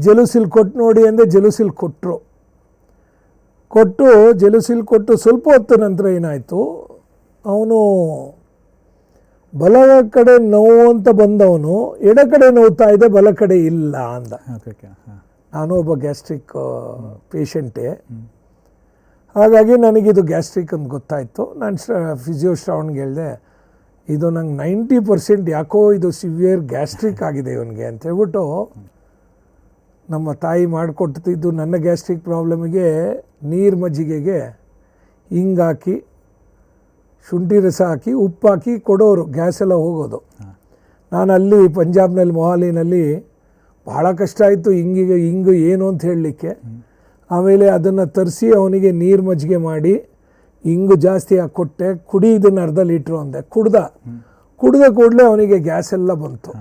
ಜಲುಸಿಲ್ ಕೊಟ್ಟು ನೋಡಿ ಅಂದರೆ ಜಲುಸಿಲ್ ಕೊಟ್ಟು ಸ್ವಲ್ಪ ಹೊತ್ತು ನಂತರ ಏನಾಯಿತು, ಅವನು ಬಲ ಕಡೆ ನೋವು ಅಂತ ಬಂದವನು ಎಡ ಕಡೆ ನೋವ್ತಾ ಇದೆ, ಬಲ ಕಡೆ ಇಲ್ಲ ಅಂದ. ನಾನು ಒಬ್ಬ ಗ್ಯಾಸ್ಟ್ರಿಕ್ ಪೇಷಂಟೇ, ಹಾಗಾಗಿ ನನಗಿದು ಗ್ಯಾಸ್ಟ್ರಿಕ್ ಅಂತ ಗೊತ್ತಾಯಿತು. ನಾನು ಫಿಸಿಯೋ ಶ್ರಾವಣ್ಗೆ ಹೇಳಿದೆ, ಇದು ನಂಗೆ 90% ಯಾಕೋ ಇದು ಸಿವಿಯರ್ ಗ್ಯಾಸ್ಟ್ರಿಕ್ ಆಗಿದೆ ಇವನಿಗೆ ಅಂತ ಹೇಳ್ಬಿಟ್ಟು, ನಮ್ಮ ತಾಯಿ ಮಾಡಿಕೊಡ್ತಿದ್ದು ನನ್ನ ಗ್ಯಾಸ್ಟ್ರಿಕ್ ಪ್ರಾಬ್ಲಮಿಗೆ ನೀರು ಮಜ್ಜಿಗೆಗೆ ಹಿಂಗಾಕಿ ಶುಂಠಿ ರಸ ಹಾಕಿ ಉಪ್ಪು ಹಾಕಿ ಕೊಡೋರು, ಗ್ಯಾಸ್ ಎಲ್ಲ ಹೋಗೋದು. ನಾನು ಅಲ್ಲಿ ಪಂಜಾಬ್ನಲ್ಲಿ ಮೊಹಾಲಿನಲ್ಲಿ ಭಾಳ ಕಷ್ಟ ಆಯಿತು ಹಿಂಗು ಏನು ಅಂತ ಹೇಳಲಿಕ್ಕೆ. ಆಮೇಲೆ ಅದನ್ನು ತರಿಸಿ ಅವನಿಗೆ ನೀರು ಮಜ್ಜಿಗೆ ಮಾಡಿ ಹಿಂಗು ಜಾಸ್ತಿ ಹಾಕಿ ಕೊಟ್ಟೆ, ಕುಡಿ ಇದನ್ನು ಅರ್ಧ ಲೀಟ್ರು ಅಂದೆ. ಕುಡ್ದ ಕೂಡಲೇ ಅವನಿಗೆ ಗ್ಯಾಸ್ ಎಲ್ಲ ಬಂತು.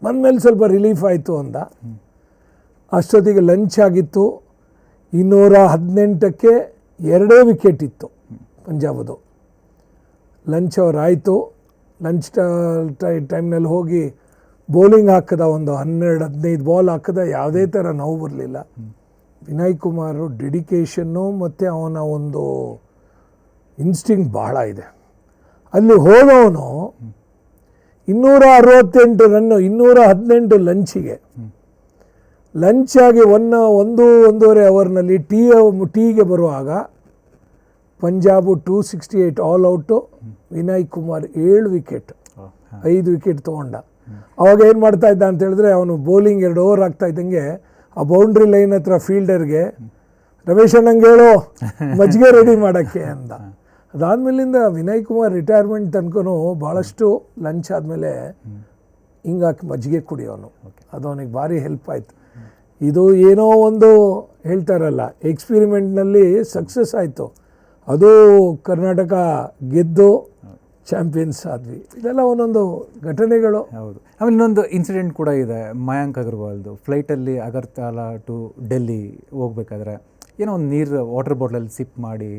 ಬಂದಮೇಲೆ ಸ್ವಲ್ಪ ರಿಲೀಫ್ ಆಯಿತು ಅಂದ. ಅಷ್ಟೊತ್ತಿಗೆ ಲಂಚ್ ಆಗಿತ್ತು. 218ಕ್ಕೆ 2 ವಿಕೆಟ್ ಇತ್ತು ಪಂಜಾಬದು. ಲಂಚ್ ಅವರಾಯಿತು. ಲಂಚ್ ಟೈಮ್ನಲ್ಲಿ ಹೋಗಿ ಬೌಲಿಂಗ್ ಹಾಕಿದ, ಒಂದು 12-15 ಬಾಲ್ ಹಾಕಿದ, ಯಾವುದೇ ಥರ ನೋವು ಬರಲಿಲ್ಲ. ವಿನಯ್ ಕುಮಾರು ಡೆಡಿಕೇಶನ್ನು ಮತ್ತು ಅವನ ಒಂದು ಇನ್ಸ್ಟಿಂಕ್ಟ್ ಭಾಳ ಇದೆ. ಅಲ್ಲಿ ಹೋದವನು 268 ರನ್ನು 218 ಲಂಚಿಗೆ, ಲಂಚಾಗಿ 1-1.5 ಅವರ್ನಲ್ಲಿ ಟೀಗೆ ಬರುವಾಗ Punjab 268 all out. Vinay Kumar 7 wicket 5 wicket ತೊಗೊಂಡ. ಅವಾಗ ಏನು ಮಾಡ್ತಾ ಇದ್ದ ಅಂತ ಹೇಳಿದ್ರೆ, ಅವನು ಬೌಲಿಂಗ್ 2 ಓವರ್ ಆಗ್ತಾ ಇದ್ದಂಗೆ ಆ ಬೌಂಡ್ರಿ ಲೈನ್ ಹತ್ರ ಫೀಲ್ಡರ್ಗೆ, ರಮೇಶ್ ಅಣ್ಣಂಗೆ ಹೇಳೋ ಮಜ್ಜಿಗೆ ರೆಡಿ ಮಾಡೋಕ್ಕೆ ಅಂದ. ಅದಾದಮೇಲಿಂದ ವಿನಯ್ ಕುಮಾರ್ ರಿಟೈರ್ಮೆಂಟ್ ತನಕನೂ ಭಾಳಷ್ಟು ಲಂಚ್ ಆದಮೇಲೆ ಹಿಂಗಾಕಿ ಮಜ್ಜಿಗೆ ಕುಡಿಯೋನು. ಅದು ಅವನಿಗೆ ಭಾರಿ ಹೆಲ್ಪ್ ಆಯಿತು. ಇದು ಏನೋ ಒಂದು ಹೇಳ್ತಾರಲ್ಲ, ಎಕ್ಸ್ಪಿರಿಮೆಂಟ್ನಲ್ಲಿ ಸಕ್ಸಸ್ ಆಯಿತು. ಅದು ಕರ್ನಾಟಕ ಗೆದ್ದು ಚಾಂಪಿಯನ್ಸ್ ಆದ್ವಿ. ಇದೆಲ್ಲ ಒಂದೊಂದು ಘಟನೆಗಳು. ಹೌದು. ಆಮೇಲೆ ಇನ್ನೊಂದು ಇನ್ಸಿಡೆಂಟ್ ಕೂಡ ಇದೆ, ಮಯಾಂಕ್ ಅಗರ್ವಾಲ್ದು. ಫ್ಲೈಟಲ್ಲಿ ಅಗರ್ತಲಾ ಟು ಡೆಲ್ಲಿ ಹೋಗ್ಬೇಕಾದ್ರೆ ಏನೋ ಒಂದು ನೀರು ವಾಟರ್ ಬಾಟ್ಲಲ್ಲಿ ಸಿಪ್ ಮಾಡಿ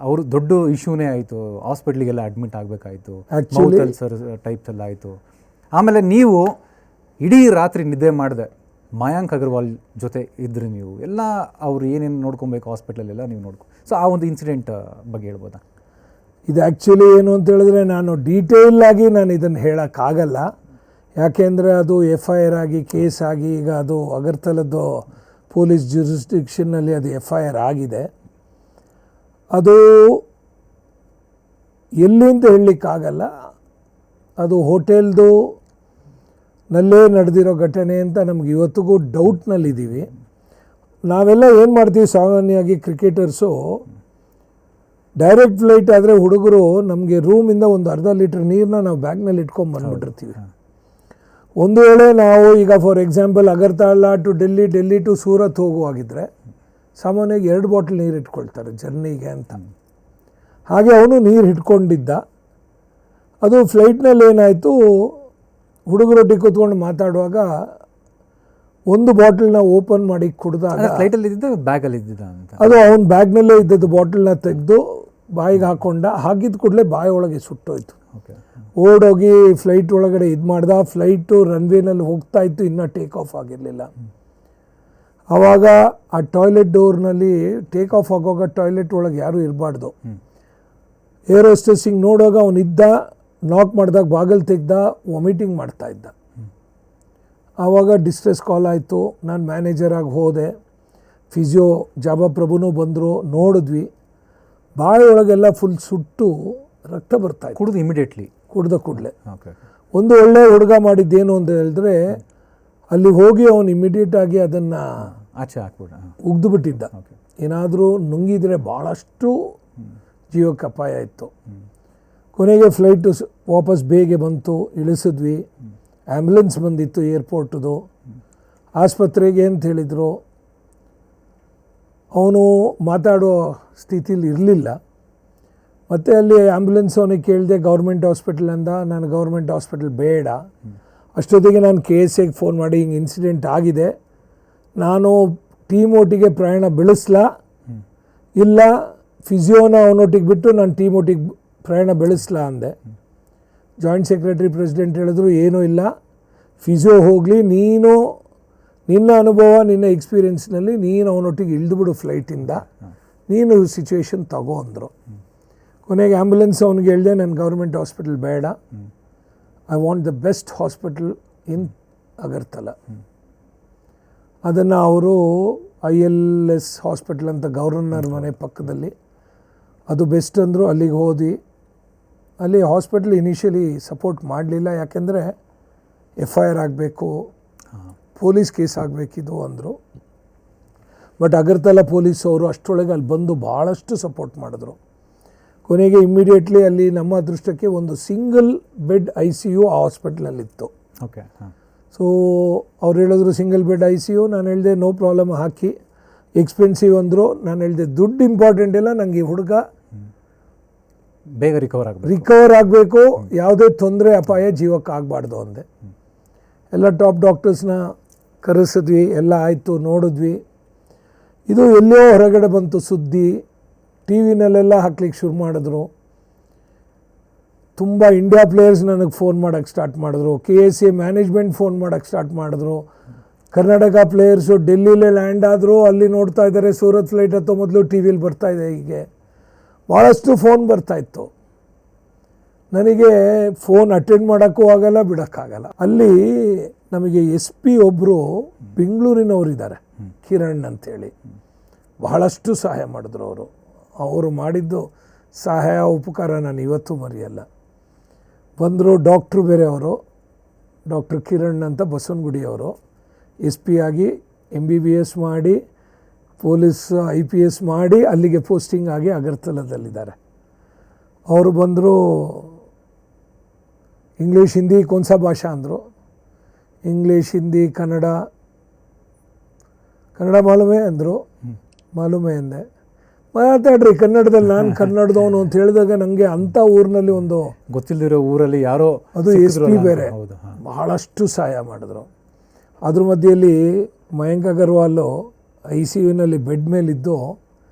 ಅವರು ದೊಡ್ಡ ಇಶ್ಯೂನೇ ಆಯಿತು. ಹಾಸ್ಪಿಟ್ಲಿಗೆಲ್ಲ ಅಡ್ಮಿಟ್ ಆಗಬೇಕಾಯಿತು, ಮೌತ್ ಅಲ್ಸರ್ ಟೈಪ್ಸ್ ಎಲ್ಲ ಆಯಿತು. ಆಮೇಲೆ ನೀವು ಇಡೀ ರಾತ್ರಿ ನಿದ್ದೆ ಮಾಡಿದೆ, ಮಯಾಂಕ್ ಅಗರ್ವಾಲ್ ಜೊತೆ ಇದ್ರಿ ನೀವು, ಎಲ್ಲ ಅವ್ರು ಏನೇನು ನೋಡ್ಕೊಬೇಕು ಹಾಸ್ಪಿಟ್ಲಲ್ಲೆಲ್ಲ ನೀವು ಸೊ ಆ ಒಂದು ಇನ್ಸಿಡೆಂಟ್ ಬಗ್ಗೆ ಹೇಳ್ಬೋದಾ? ಇದು ಆ್ಯಕ್ಚುಲಿ ಏನು ಅಂತ ಹೇಳಿದ್ರೆ, ನಾನು ಡೀಟೇಲ್ ಆಗಿ ನಾನು ಇದನ್ನು ಹೇಳೋಕ್ಕಾಗಲ್ಲ. ಯಾಕೆಂದರೆ ಅದು FIR ಆಗಿ ಕೇಸ್ ಆಗಿ, ಈಗ ಅದು ಅಗರ್ತಲದ್ದು ಪೊಲೀಸ್ ಜ್ಯೂರಿಸ್ಡಿಕ್ಷನ್ನಲ್ಲಿ ಅದು FIR ಆಗಿದೆ. ಅದು ಎಲ್ಲಿ ಅಂತ ಹೇಳಲಿಕ್ಕಾಗಲ್ಲ. ಅದು ಹೋಟೆಲ್ದು ನಲ್ಲೇ ನಡೆದಿರೋ ಘಟನೆ ಅಂತ ನಮ್ಗೆ ಇವತ್ತಿಗೂ ಡೌಟ್ನಲ್ಲಿದ್ದೀವಿ. ನಾವೆಲ್ಲ ಏನು ಮಾಡ್ತೀವಿ, ಸಾಮಾನ್ಯವಾಗಿ ಕ್ರಿಕೆಟರ್ಸು ಡೈರೆಕ್ಟ್ ಫ್ಲೈಟ್ ಆದರೆ ಹುಡುಗರು ನಮಗೆ ರೂಮಿಂದ ಒಂದು ಅರ್ಧ ಲೀಟ್ರ್ ನೀರನ್ನ ನಾವು ಬ್ಯಾಗ್ನಲ್ಲಿ ಇಟ್ಕೊಂಡು ಬಂದುಬಿಟ್ಟಿರ್ತೀವಿ. ಒಂದು ವೇಳೆ ನಾವು ಈಗ for example Agartala to Delhi to Surat ಹೋಗುವಾಗಿದ್ದರೆ ಸಾಮಾನ್ಯವಾಗಿ 2 ಬಾಟಲ್ ನೀರು ಇಟ್ಕೊಳ್ತಾರೆ ಜರ್ನಿಗೆ ಅಂತ. ಹಾಗೆ ಅವನು ನೀರು ಇಟ್ಕೊಂಡಿದ್ದ. ಅದು ಫ್ಲೈಟ್ನಲ್ಲಿ ಏನಾಯಿತು, ಹುಡುಗರೊಟ್ಟಿಗೆ ಕೂತ್ಕೊಂಡು ಮಾತಾಡುವಾಗ ಒಂದು ಬಾಟಲ್ನ ಓಪನ್ ಮಾಡಿ ಕುಡ್ದಾಗ, ಫ್ಲೈಟಲ್ಲಿ ಇದ್ದಿದ್ದು ಬ್ಯಾಗಲ್ಲಿ ಇದ್ದಿದ್ದ ಅಂತ, ಅದು ಅವನ ಬ್ಯಾಗ್ನಲ್ಲೇ ಇದ್ದದ್ದು ಬಾಟಲ್ನ ತೆಗೆದು ಬಾಯಿಗೆ ಹಾಕ್ಕೊಂಡ. ಹಾಕಿದ ಕೂಡಲೇ ಬಾಯಿ ಒಳಗೆ ಸುಟ್ಟೋಯ್ತು. ಓಡೋಗಿ ಫ್ಲೈಟ್ ಒಳಗಡೆ ಇದು ಮಾಡ್ದ. ಫ್ಲೈಟು ರನ್ವೇನಲ್ಲಿ ಹೋಗ್ತಾ ಇತ್ತು, ಇನ್ನೂ ಟೇಕ್ ಆಫ್ ಆಗಿರಲಿಲ್ಲ. ಆವಾಗ ಆ ಟಾಯ್ಲೆಟ್ ಡೋರ್ನಲ್ಲಿ ಟೇಕ್ ಆಫ್ ಆಗುವಾಗ ಟಾಯ್ಲೆಟ್ ಒಳಗೆ ಯಾರೂ ಇರಬಾರ್ದು. ಏರ್ ಹೋಸ್ಟೆಸ್ಸಿಂಗ್ ನೋಡುವಾಗ ಅವನಿದ್ದ, ನಾಕ್ ಮಾಡಿದಾಗ ಬಾಗಿಲು ತೆಗ್ದ, ವಾಮಿಟಿಂಗ್ ಮಾಡ್ತಾಯಿದ್ದ. ಆವಾಗ ಡಿಸ್ಟ್ರೆಸ್ ಕಾಲ್ ಆಯಿತು. ನಾನು ಮ್ಯಾನೇಜರಾಗಿ ಹೋದೆ. ಫಿಸಿಯೋ ಜಾಬಾ ಪ್ರಭುನೂ ಬಂದರು, ನೋಡಿದ್ವಿ. ಬಾಯಿ ಒಳಗೆಲ್ಲ ಫುಲ್ ಸುಟ್ಟು ರಕ್ತ ಬರ್ತಾಯಿತ್ತು. ಕುಡಿದು ಇಮಿಡಿಯೇಟ್ಲಿ ಕುಡ್ದ ಕೂಡಲೇ ಒಂದು ಒಳ್ಳೆ ಹುಡುಗ ಮಾಡಿದ್ದೇನು ಅಂತ ಹೇಳಿದ್ರೆ, ಅಲ್ಲಿ ಹೋಗಿ ಅವನು ಇಮಿಡಿಯೇಟಾಗಿ ಅದನ್ನು ಆಚೆ ಹಾಕ್ಬಿಡ ಉಗ್ದು ಬಿಟ್ಟಿದ್ದ. ಏನಾದರೂ ನುಂಗಿದರೆ ಭಾಳಷ್ಟು ಜೀವಕ್ಕೆ ಅಪಾಯ ಇತ್ತು. ಕೊನೆಗೆ ಫ್ಲೈಟು ವಾಪಸ್ ಬೇಗ ಬಂತು, ಇಳಿಸಿದ್ವಿ. ಆ್ಯಂಬುಲೆನ್ಸ್ ಬಂದಿತ್ತು ಏರ್ಪೋರ್ಟ್ದು. ಆಸ್ಪತ್ರೆಗೆ ಅಂತ ಹೇಳಿದರು. ಅವನು ಮಾತಾಡೋ ಸ್ಥಿತಿಲಿ ಇರಲಿಲ್ಲ. ಮತ್ತು ಅಲ್ಲಿ ಆ್ಯಂಬುಲೆನ್ಸ್ ಅವನಿಗೆ ಕೇಳಿದೆ, ಗೌರ್ಮೆಂಟ್ ಹಾಸ್ಪಿಟಲ್ ಅಂದ. ನಾನು ಗೌರ್ಮೆಂಟ್ ಹಾಸ್ಪಿಟಲ್ ಬೇಡ. ಅಷ್ಟೊತ್ತಿಗೆ ನಾನು KSAಗೆ ಫೋನ್ ಮಾಡಿ, ಹಿಂಗೆ ಇನ್ಸಿಡೆಂಟ್ ಆಗಿದೆ, ನಾನು ಟೀಮ್ ಒಟ್ಟಿಗೆ ಪ್ರಯಾಣ ಬೆಳೆಸಲಾ, ಇಲ್ಲ ಫಿಸಿಯೋನ ಅವನೊಟ್ಟಿಗೆ ಬಿಟ್ಟು ನಾನು ಟೀಮ್ ಒಟ್ಟಿಗೆ ಪ್ರಯಾಣ ಬೆಳೆಸಲಾ ಅಂದೆ. ಜಾಯಿಂಟ್ ಸೆಕ್ರೆಟರಿ ಪ್ರೆಸಿಡೆಂಟ್ ಹೇಳಿದ್ರು, ಏನೂ ಇಲ್ಲ, ಫಿಸಿಯೋ ಹೋಗಲಿ, ನೀನು ನಿನ್ನ ಅನುಭವ ನಿನ್ನ ಎಕ್ಸ್ಪೀರಿಯೆನ್ಸ್ನಲ್ಲಿ ನೀನು ಅವನೊಟ್ಟಿಗೆ ಇಳಿದುಬಿಡು ಫ್ಲೈಟಿಂದ, ನೀನು ಸಿಚುವೇಶನ್ ತಗೋ ಅಂದರು. ಕೊನೆಗೆ ಆ್ಯಂಬುಲೆನ್ಸ್ ಅವನಿಗೆ ಹೇಳಿದೆ, ನನ್ನ ಗೌರ್ಮೆಂಟ್ ಹಾಸ್ಪಿಟಲ್ ಬೇಡ, I want the best hospital in Agartala. ಅದನ್ನು ಅವರು ILS ಹಾಸ್ಪಿಟಲ್ ಅಂತ ಗವರ್ನರ್ ಮನೆ ಪಕ್ಕದಲ್ಲಿ, ಅದು ಬೆಸ್ಟ್ ಅಂದರು. ಅಲ್ಲಿಗೆ ಹೋದಿ. ಅಲ್ಲಿ ಹಾಸ್ಪಿಟ್ಲ್ ಇನಿಷಿಯಲಿ ಸಪೋರ್ಟ್ ಮಾಡಲಿಲ್ಲ, ಯಾಕೆಂದರೆ FIR ಆಗಬೇಕು, ಪೊಲೀಸ್ ಕೇಸ್ ಆಗಬೇಕಿದು ಅಂದರು. ಬಟ್ ಅಗರ್ತಲ ಪೊಲೀಸವರು ಅಷ್ಟರೊಳಗೆ ಅಲ್ಲಿ ಬಂದು ಭಾಳಷ್ಟು ಸಪೋರ್ಟ್ ಮಾಡಿದ್ರು. ಕೊನೆಗೆ ಇಮ್ಮಿಡಿಯೇಟ್ಲಿ ಅಲ್ಲಿ ನಮ್ಮ ಅದೃಷ್ಟಕ್ಕೆ ಒಂದು ಸಿಂಗಲ್ ಬೆಡ್ ICU ಆ ಹಾಸ್ಪಿಟ್ಲಲ್ಲಿತ್ತು. ಓಕೆ. ಸೊ ಅವ್ರು ಹೇಳಿದ್ರು ಸಿಂಗಲ್ ಬೆಡ್ ICU. ನಾನು ಹೇಳಿದೆ ನೋ ಪ್ರಾಬ್ಲಮ್, ಹಾಕಿ. ಎಕ್ಸ್ಪೆನ್ಸಿವ್ ಅಂದರು. ನಾನು ಹೇಳಿದೆ ದುಡ್ಡು ಇಂಪಾರ್ಟೆಂಟ್ ಇಲ್ಲ, ನನಗೆ ಈ ಹುಡುಗ ಬೇಗ ರಿಕವರ್ ಆಗಬೇಕು, ಯಾವುದೇ ತೊಂದರೆ ಅಪಾಯ ಜೀವಕ್ಕೆ ಆಗಬಾರ್ದು ಅಂದೆ. ಎಲ್ಲ ಟಾಪ್ ಡಾಕ್ಟರ್ಸ್ನ ಕರೆಸಿದ್ವಿ, ಎಲ್ಲ ಆಯಿತು, ನೋಡಿದ್ವಿ. ಇದು ಎಲ್ಲೋ ಹೊರಗಡೆ ಬಂತು ಸುದ್ದಿ, TV ನಲ್ಲೆಲ್ಲ ಹಾಕ್ಲಿಕ್ಕೆ ಶುರು ಮಾಡಿದ್ರು. ತುಂಬ ಇಂಡಿಯಾ ಪ್ಲೇಯರ್ಸ್ ನನಗೆ ಫೋನ್ ಮಾಡೋಕ್ಕೆ ಸ್ಟಾರ್ಟ್ ಮಾಡಿದ್ರು, KSA ಮ್ಯಾನೇಜ್ಮೆಂಟ್ ಫೋನ್ ಮಾಡೋಕ್ಕೆ ಸ್ಟಾರ್ಟ್ ಮಾಡಿದ್ರು. ಕರ್ನಾಟಕ ಪ್ಲೇಯರ್ಸು ಡೆಲ್ಲಿಲೇ ಲ್ಯಾಂಡ್ ಆದರು, ಅಲ್ಲಿ ನೋಡ್ತಾ ಇದ್ದಾರೆ, ಸೂರತ್ ಫ್ಲೈಟ್ ಹತ್ತೋ ಮೊದಲು TV ಬರ್ತಾಯಿದೆ. ಹೀಗೆ ಭಾಳಷ್ಟು ಫೋನ್ ಬರ್ತಾಯಿತ್ತು. ನನಗೆ ಫೋನ್ ಅಟೆಂಡ್ ಮಾಡೋಕ್ಕೂ ಆಗಲ್ಲ, ಬಿಡೋಕ್ಕಾಗಲ್ಲ. ಅಲ್ಲಿ ನಮಗೆ SP ಒಬ್ಬರು ಬೆಂಗಳೂರಿನವರಿದ್ದಾರೆ, ಕಿರಣ್ ಅಂತೇಳಿ, ಬಹಳಷ್ಟು ಸಹಾಯ ಮಾಡಿದ್ರು. ಅವರು ಮಾಡಿದ್ದು ಸಹಾಯ ಉಪಕಾರ ನಾನು ಇವತ್ತೂ ಮರೆಯಲ್ಲ. ಬಂದರು ಡಾಕ್ಟ್ರು ಬೇರೆ, ಅವರು ಡಾಕ್ಟರ್ ಕಿರಣ್ ಅಂತ ಬಸವನಗುಡಿಯವರು, SP ಆಗಿ MBBS ಮಾಡಿ ಪೊಲೀಸ್ IPS ಮಾಡಿ ಅಲ್ಲಿಗೆ ಪೋಸ್ಟಿಂಗ್ ಆಗಿ ಅಗರ್ತಲದಲ್ಲಿದ್ದಾರೆ. ಅವರು ಬಂದರು, ಇಂಗ್ಲೀಷ್ ಹಿಂದಿ ಕೌನ್ಸಾ ಭಾಷಾ ಅಂದರು. ಇಂಗ್ಲೀಷ್ ಹಿಂದಿ ಕನ್ನಡ ಮಾಲೂಮೇ ಅಂದರು. ಮಾಲೂಮೇ ಅಂದೆ. ಮಾತಾಡ್ರಿ ಕನ್ನಡದಲ್ಲಿ, ನಾನು ಕನ್ನಡದವನು ಅಂತ ಹೇಳಿದಾಗ ನನಗೆ ಅಂಥ ಊರಿನಲ್ಲಿ ಒಂದು ಗೊತ್ತಿಲ್ಲದಿರೋ ಊರಲ್ಲಿ ಯಾರೋ, ಅದು SP ಬೇರೆ, ಬಹಳಷ್ಟು ಸಹಾಯ ಮಾಡಿದ್ರು. ಅದ್ರ ಮಧ್ಯೆಯಲ್ಲಿ ಮಯಾಂಕ್ ಅಗರ್ವಾಲು ICUನಲ್ಲಿ ಬೆಡ್ ಮೇಲಿದ್ದು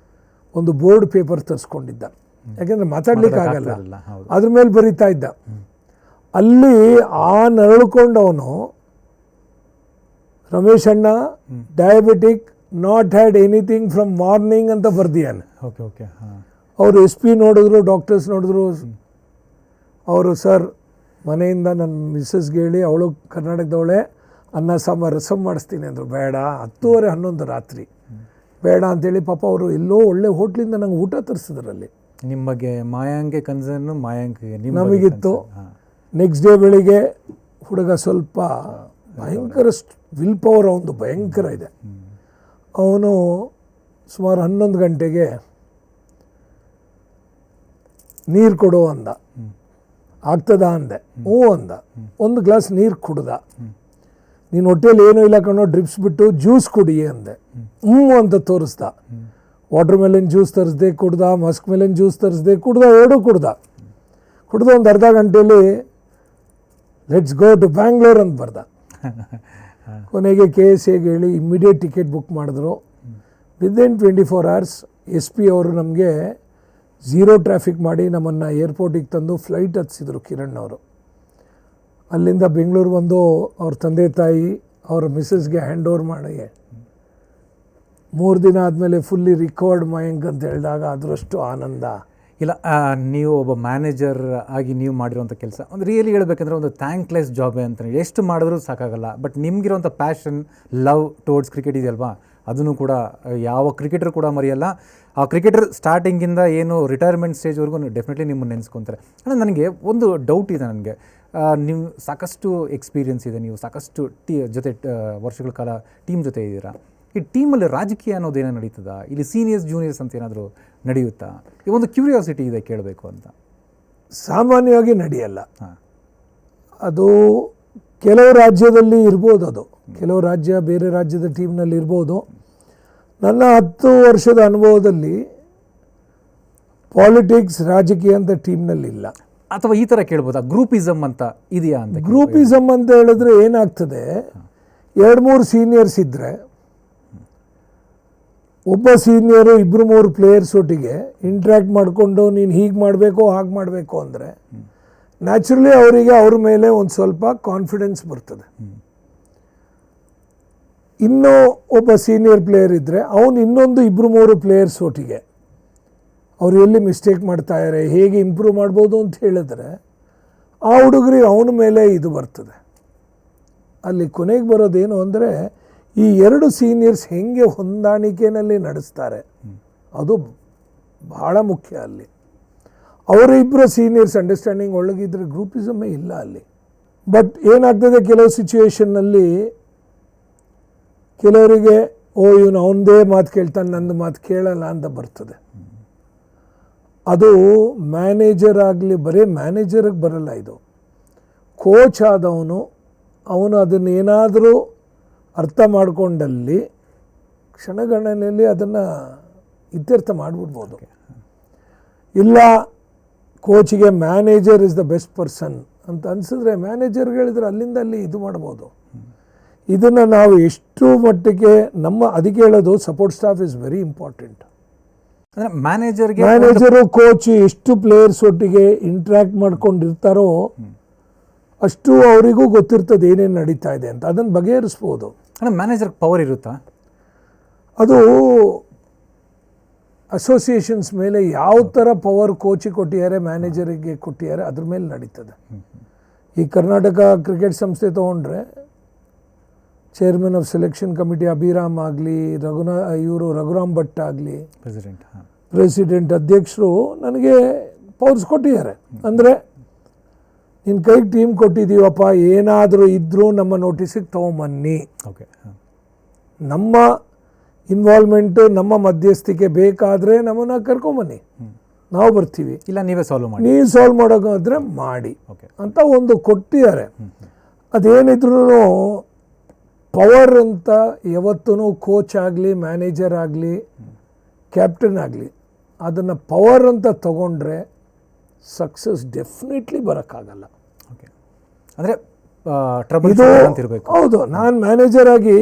ಒಂದು ಬೋರ್ಡ್ ಪೇಪರ್ ತರಿಸ್ಕೊಂಡಿದ್ದ, ಯಾಕೆಂದರೆ ಮಾತಾಡ್ಲಿಕ್ಕಾಗಲ್ಲ, ಅದ್ರ ಮೇಲೆ ಬರೀತಾ ಇದ್ದ. ಅಲ್ಲಿ ನರಳ್ಕೊಂಡವನು ರಮೇಶ್ ಅಣ್ಣ diabetic, not had anything from morning ಅಂತ ಬರ್ದಿಯಾನೆ. ಅವರು SP ನೋಡಿದ್ರು, ಡಾಕ್ಟರ್ಸ್ ನೋಡಿದ್ರು. ಅವರು ಸರ್ ಮನೆಯಿಂದ ನನ್ನ ಮಿಸ್ಸಸ್ಗೆ ಹೇಳಿ, ಅವಳು ಕರ್ನಾಟಕದವಳೆ, ಅನ್ನ ಸಾಂಬಾರು ರಸಮ್ ಮಾಡಿಸ್ತೀನಿ ಅಂದರು. ಬೇಡ, 10:30 11 ರಾತ್ರಿ ಬೇಡ ಅಂತೇಳಿ ಪಾಪ ಅವರು ಎಲ್ಲೋ ಒಳ್ಳೆ ಹೋಟ್ಲಿಂದ ನಂಗೆ ಊಟ ತರಿಸಿದ್ರಲ್ಲಿ. ನಿಮಗೆ ಮಾಯಾಂಗೆ ಕನ್ಸರ್ನು, ಮಾಯಾಂಕ್ಗೆ ನಮಗಿತ್ತು. ನೆಕ್ಸ್ಟ್ ಡೇ ಬೆಳಿಗ್ಗೆ ಹುಡುಗ ಸ್ವಲ್ಪ ಭಯಂಕರ ವಿಲ್ ಪವರ್ ಅವನು ಭಯಂಕರ ಇದೆ. ಅವನು ಸುಮಾರು 11 ಗಂಟೆಗೆ ನೀರು ಕೊಡು ಅಂದ. ಆಗ್ತದ ಅಂದೆ. ಹ್ಞೂ ಅಂದ. ಒಂದು ಗ್ಲಾಸ್ ನೀರು ಕುಡ್ದ. ನೀನು ಹೊಟ್ಟೆಯಲ್ಲಿ ಏನೂ ಇಲ್ಲ ಕಣೋ, ಡ್ರಿಪ್ಸ್ ಬಿಟ್ಟು ಜ್ಯೂಸ್ ಕುಡಿ ಅಂದೆ. ಅಂತ ತೋರಿಸ್ದ. ವಾಟರ್ ಮೆಲನ್ ಜ್ಯೂಸ್ ತರಿಸ್ದೆ, ಕುಡ್ದ. ಮಸ್ಕ್ ಮೆಲನ್ ಜ್ಯೂಸ್ ತರಿಸ್ದೆ, ಕುಡ್ದ. ಎರಡೂ ಕುಡ್ದ ಒಂದು ಅರ್ಧ ಗಂಟೆಯಲ್ಲಿ ಲೆಟ್ಸ್ ಗೋ ಟು ಬ್ಯಾಂಗ್ಳೂರ್ ಅಂತ ಬರ್ದ. ಕೊನೆಗೆ KSAಗೆ ಹೇಳಿ ಇಮ್ಮಿಡಿಯೇಟ್ ಟಿಕೆಟ್ ಬುಕ್ ಮಾಡಿದ್ರು. ವಿದಿನ್ 24 hours SP ಅವರು ನಮಗೆ 0 ಟ್ರಾಫಿಕ್ ಮಾಡಿ ನಮ್ಮನ್ನು ಏರ್ಪೋರ್ಟಿಗೆ ತಂದು ಫ್ಲೈಟ್ ಹತ್ತಿಸಿದ್ರು ಕಿರಣ್ ಅವರು. ಅಲ್ಲಿಂದ ಬೆಂಗಳೂರು ಬಂದು ಅವ್ರ ತಂದೆ ತಾಯಿ ಅವ್ರ ಮಿಸ್ಸಸ್ಗೆ ಹ್ಯಾಂಡ್ ಓವರ್ ಮಾಡಿ 3 ದಿನ ಆದಮೇಲೆ ಫುಲ್ಲಿ ರಿಕವರ್ಡ್ ಮಯಾಂಕ್ ಅಂತ ಹೇಳಿದಾಗ ಅದರಷ್ಟು ಆನಂದ ಇಲ್ಲ. ನೀವು ಒಬ್ಬ ಮ್ಯಾನೇಜರ್ ಆಗಿ ನೀವು ಮಾಡಿರೋಂಥ ಕೆಲಸ ಒಂದು ರಿಯಲಿ ಹೇಳ್ಬೇಕಂದ್ರೆ ಒಂದು ಥ್ಯಾಂಕ್ಲೆಸ್ ಜಾಬೇ ಅಂತ. ಎಷ್ಟು ಮಾಡಿದ್ರೂ ಸಾಕಾಗಲ್ಲ. ಬಟ್ ನಿಮಗಿರೋಂಥ ಪ್ಯಾಷನ್, ಲವ್ ಟುವರ್ಡ್ಸ್ ಕ್ರಿಕೆಟ್ ಇದೆಯಲ್ವಾ, ಅದನ್ನು ಕೂಡ ಯಾವ ಕ್ರಿಕೆಟರ್ ಕೂಡ ಮರೆಯಲ್ಲ. ಆ ಕ್ರಿಕೆಟರ್ ಸ್ಟಾರ್ಟಿಂಗಿಂದ ಏನು ರಿಟೈರ್ಮೆಂಟ್ ಸ್ಟೇಜ್ವರೆಗೂ ಡೆಫಿನೆಟ್ಲಿ ನಿಮ್ಮನ್ನು ನೆನೆಸ್ಕೊತಾರೆ. ಅಂದರೆ ನನಗೆ ಒಂದು ಡೌಟ್ ಇದೆ ನನಗೆ. ನೀವು ಸಾಕಷ್ಟು ಎಕ್ಸ್ಪೀರಿಯನ್ಸ್ ಇದೆ, ನೀವು ಸಾಕಷ್ಟು ಜೊತೆ ವರ್ಷಗಳ ಕಾಲ ಟೀಮ್ ಜೊತೆ ಇದ್ದೀರಾ. ಈ ಟೀಮಲ್ಲಿ ರಾಜಕೀಯ ಅನ್ನೋದೇನೋ ನಡೀತದ? ಇಲ್ಲಿ ಸೀನಿಯರ್ಸ್ ಜೂನಿಯರ್ಸ್ ಅಂತ ಏನಾದರೂ ನಡೆಯುತ್ತಾ? ಈ ಒಂದು ಕ್ಯೂರಿಯಾಸಿಟಿ ಇದೆ ಕೇಳಬೇಕು ಅಂತ. ಸಾಮಾನ್ಯವಾಗಿ ನಡೆಯಲ್ಲ. ಅದು ಕೆಲವು ರಾಜ್ಯದಲ್ಲಿ ಇರ್ಬೋದು, ಅದು ಕೆಲವು ರಾಜ್ಯ ಬೇರೆ ರಾಜ್ಯದ ಟೀಮ್ನಲ್ಲಿ ಇರ್ಬೋದು. ನನ್ನ 10 ವರ್ಷದ ಅನುಭವದಲ್ಲಿ ಪಾಲಿಟಿಕ್ಸ್, ರಾಜಕೀಯ ಅಂತ ಟೀಮ್ನಲ್ಲಿ ಇಲ್ಲ. ಅಥವಾ ಈ ಥರ ಕೇಳ್ಬೋದಾ, ಗ್ರೂಪಿಸಮ್ ಅಂತ ಇದೆಯಾ ಅಂತ? ಗ್ರೂಪಿಸಮ್ ಅಂತ ಹೇಳಿದ್ರೆ ಏನಾಗ್ತದೆ, 2-3 ಸೀನಿಯರ್ಸ್ ಇದ್ದರೆ ಒಬ್ಬ ಸೀನಿಯರು 2-3 ಪ್ಲೇಯರ್ಸ್ ಒಟ್ಟಿಗೆ ಇಂಟ್ರ್ಯಾಕ್ಟ್ ಮಾಡಿಕೊಂಡು ನೀನು ಹೀಗೆ ಮಾಡಬೇಕು ಹಾಗೆ ಮಾಡಬೇಕು ಅಂದರೆ ನ್ಯಾಚುರಲಿ ಅವರಿಗೆ ಅವ್ರ ಮೇಲೆ ಒಂದು ಸ್ವಲ್ಪ ಕಾನ್ಫಿಡೆನ್ಸ್ ಬರ್ತದೆ. ಇನ್ನೂ ಒಬ್ಬ ಸೀನಿಯರ್ ಪ್ಲೇಯರ್ ಇದ್ದರೆ ಅವನು ಇನ್ನೊಂದು 2-3 ಪ್ಲೇಯರ್ಸ್ ಒಟ್ಟಿಗೆ ಅವರು ಎಲ್ಲಿ ಮಿಸ್ಟೇಕ್ ಮಾಡ್ತಾಯಿದ್ದಾರೆ, ಹೇಗೆ ಇಂಪ್ರೂವ್ ಮಾಡ್ಬೋದು ಅಂತ ಹೇಳಿದ್ರೆ ಆ ಹುಡುಗರಿಗೆ ಅವನ ಮೇಲೆ ಇದು ಬರ್ತದೆ. ಅಲ್ಲಿ ಕೊನೆಗೆ ಬರೋದೇನು ಅಂದರೆ ಈ 2 ಸೀನಿಯರ್ಸ್ ಹೆಂಗೆ ಹೊಂದಾಣಿಕೆಯಲ್ಲಿ ನಡೆಸ್ತಾರೆ, ಅದು ಭಾಳ ಮುಖ್ಯ. ಅಲ್ಲಿ ಅವರಿಬ್ಬರು ಸೀನಿಯರ್ಸ್ ಅಂಡರ್ಸ್ಟ್ಯಾಂಡಿಂಗ್ ಒಳಗಿದ್ರೆ ಗ್ರೂಪಿಸಮೇ ಇಲ್ಲ ಅಲ್ಲಿ. ಬಟ್ ಏನಾಗ್ತದೆ, ಕೆಲವು ಸಿಚುವೇಷನ್ನಲ್ಲಿ ಕೆಲವರಿಗೆ ಇವನು ಅವನದೇ ಮಾತು ಕೇಳ್ತಾನೆ, ನಂದು ಮಾತು ಕೇಳಲ್ಲ ಅಂತ ಬರ್ತದೆ. ಅದು ಮ್ಯಾನೇಜರ್ ಆಗಲಿ, ಬರೀ ಮ್ಯಾನೇಜರ್ಗೆ ಬರಲ್ಲ, ಇದು ಕೋಚ್ ಆದವನು ಅವನು ಅದನ್ನೇನಾದರೂ ಅರ್ಥ ಮಾಡಿಕೊಂಡಲ್ಲಿ ಕ್ಷಣಗಣನೆಯಲ್ಲಿ ಅದನ್ನು ಇತ್ಯರ್ಥ ಮಾಡಿಬಿಡ್ಬೋದು. ಇಲ್ಲ ಕೋಚಿಗೆ manager is the best person ಅಂತ ಅನಿಸಿದ್ರೆ ಮ್ಯಾನೇಜರ್ಗೆ ಹೇಳಿದ್ರೆ ಅಲ್ಲಿಂದ ಅಲ್ಲಿ ಇದು ಮಾಡ್ಬೋದು. ಇದನ್ನು ನಾವು ಎಷ್ಟು ಮಟ್ಟಿಗೆ ಅದಕ್ಕೆ ಹೇಳೋದು support staff is very important. Manager coach ಎಷ್ಟು ಪ್ಲೇಯರ್ಸ್ ಒಟ್ಟಿಗೆ ಇಂಟ್ರ್ಯಾಕ್ಟ್ ಮಾಡ್ಕೊಂಡಿರ್ತಾರೋ ಅಷ್ಟು ಅವರಿಗೂ ಗೊತ್ತಿರ್ತದೆ ಏನೇನು ನಡೀತಾ ಇದೆ ಅಂತ, ಅದನ್ನು ಬಗೆಹರಿಸ್ಬೋದು. ಮ್ಯಾನೇಜರ್ ಪವರ್ ಇರುತ್ತಾ? ಅದು ಅಸೋಸಿಯೇಷನ್ಸ್ ಮೇಲೆ ಯಾವ ಥರ ಪವರ್ ಕೋಚಿಗೆ ಕೊಟ್ಟಿದ್ದಾರೆ, ಮ್ಯಾನೇಜರಿಗೆ ಕೊಟ್ಟಿದ್ದಾರೆ, ಅದ್ರ ಮೇಲೆ ನಡೀತದೆ. ಈ ಕರ್ನಾಟಕ ಕ್ರಿಕೆಟ್ ಸಂಸ್ಥೆ ತೊಗೊಂಡ್ರೆ chairman of selection committee Abhiram ಆಗಲಿ, ರಘುರಾಮ್ ಭಟ್ ಆಗಲಿ, ಪ್ರೆಸಿಡೆಂಟ್ ಅಧ್ಯಕ್ಷರು ನನಗೆ ಪವರ್ಸ್ ಕೊಟ್ಟಿದ್ದಾರೆ. ಅಂದರೆ ನಿನ್ನ ಕೈಗೆ ಟೀಮ್ ಕೊಟ್ಟಿದ್ದೀವಪ್ಪ, ಏನಾದರೂ ಇದ್ದರೂ ನಮ್ಮ ನೋಟಿಸಿಗೆ ತೊಗೊಂಬನ್ನಿ, ನಮ್ಮ ಇನ್ವಾಲ್ವ್ಮೆಂಟು, ನಮ್ಮ ಮಧ್ಯಸ್ಥಿಕೆ ಬೇಕಾದರೆ ನಮ್ಮನ್ನು ಕರ್ಕೊಂಬನ್ನಿ, ನಾವು ಬರ್ತೀವಿ. ಇಲ್ಲ ನೀವೇ ಸಾಲ್ವ್ ಮಾಡಿ, ನೀವು ಸಾಲ್ವ್ ಮಾಡೋಕ್ಕಾದ್ರೆ ಮಾಡಿ ಅಂತ ಒಂದು ಕೊಟ್ಟಿದ್ದಾರೆ. ಅದೇನಿದ್ರು ಪವರ್ ಅಂತ ಯಾವತ್ತೂ ಕೋಚ್ ಆಗಲಿ, ಮ್ಯಾನೇಜರ್ ಆಗಲಿ, ಕ್ಯಾಪ್ಟನ್ ಆಗಲಿ ಅದನ್ನು ಪವರ್ ಅಂತ ತಗೊಂಡ್ರೆ ಸಕ್ಸಸ್ ಡೆಫಿನೆಟ್ಲಿ ಬರೋಕ್ಕಾಗಲ್ಲ. ಅಂದರೆ ಹೌದು, ನಾನು ಮ್ಯಾನೇಜರ್ ಆಗಿ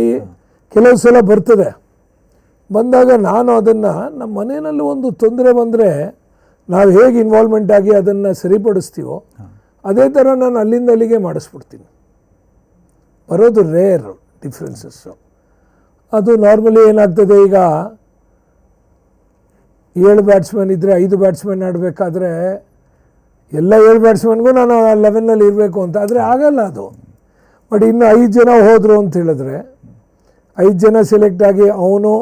ಕೆಲವು ಸಲ ಬರ್ತದೆ, ಬಂದಾಗ ನಾನು ಅದನ್ನು ನಮ್ಮ ಮನೆಯಲ್ಲಿ ಒಂದು ತೊಂದರೆ ಬಂದರೆ ನಾವು ಹೇಗೆ ಇನ್ವಾಲ್ವ್ಮೆಂಟ್ ಆಗಿ ಅದನ್ನು ಸರಿಪಡಿಸ್ತೀವೋ ಅದೇ ಥರ ನಾನು ಅಲ್ಲಿಂದ ಅಲ್ಲಿಗೆ ಮಾಡಿಸ್ಬಿಡ್ತೀನಿ. ಬರೋದು ರೇರ್ ಡಿಫ್ರೆನ್ಸಸ್ಸು. ಅದು ನಾರ್ಮಲಿ ಏನಾಗ್ತದೆ, ಈಗ 7 ಬ್ಯಾಟ್ಸ್ಮನ್ ಇದ್ದರೆ 5 ಬ್ಯಾಟ್ಸ್ಮನ್ ಆಡಬೇಕಾದ್ರೆ ಎಲ್ಲ 7 ಬ್ಯಾಟ್ಸ್ಮನ್ಗೂ ನಾನು 11ನಲ್ಲಿ ಇರಬೇಕು ಅಂತ, ಆದರೆ ಆಗಲ್ಲ ಅದು. ಬಟ್ ಇನ್ನು 5 ಜನ ಹೋದರು ಅಂತ ಹೇಳಿದ್ರೆ 5 ಜನ ಸೆಲೆಕ್ಟ್ ಆಗಿ ಅವನು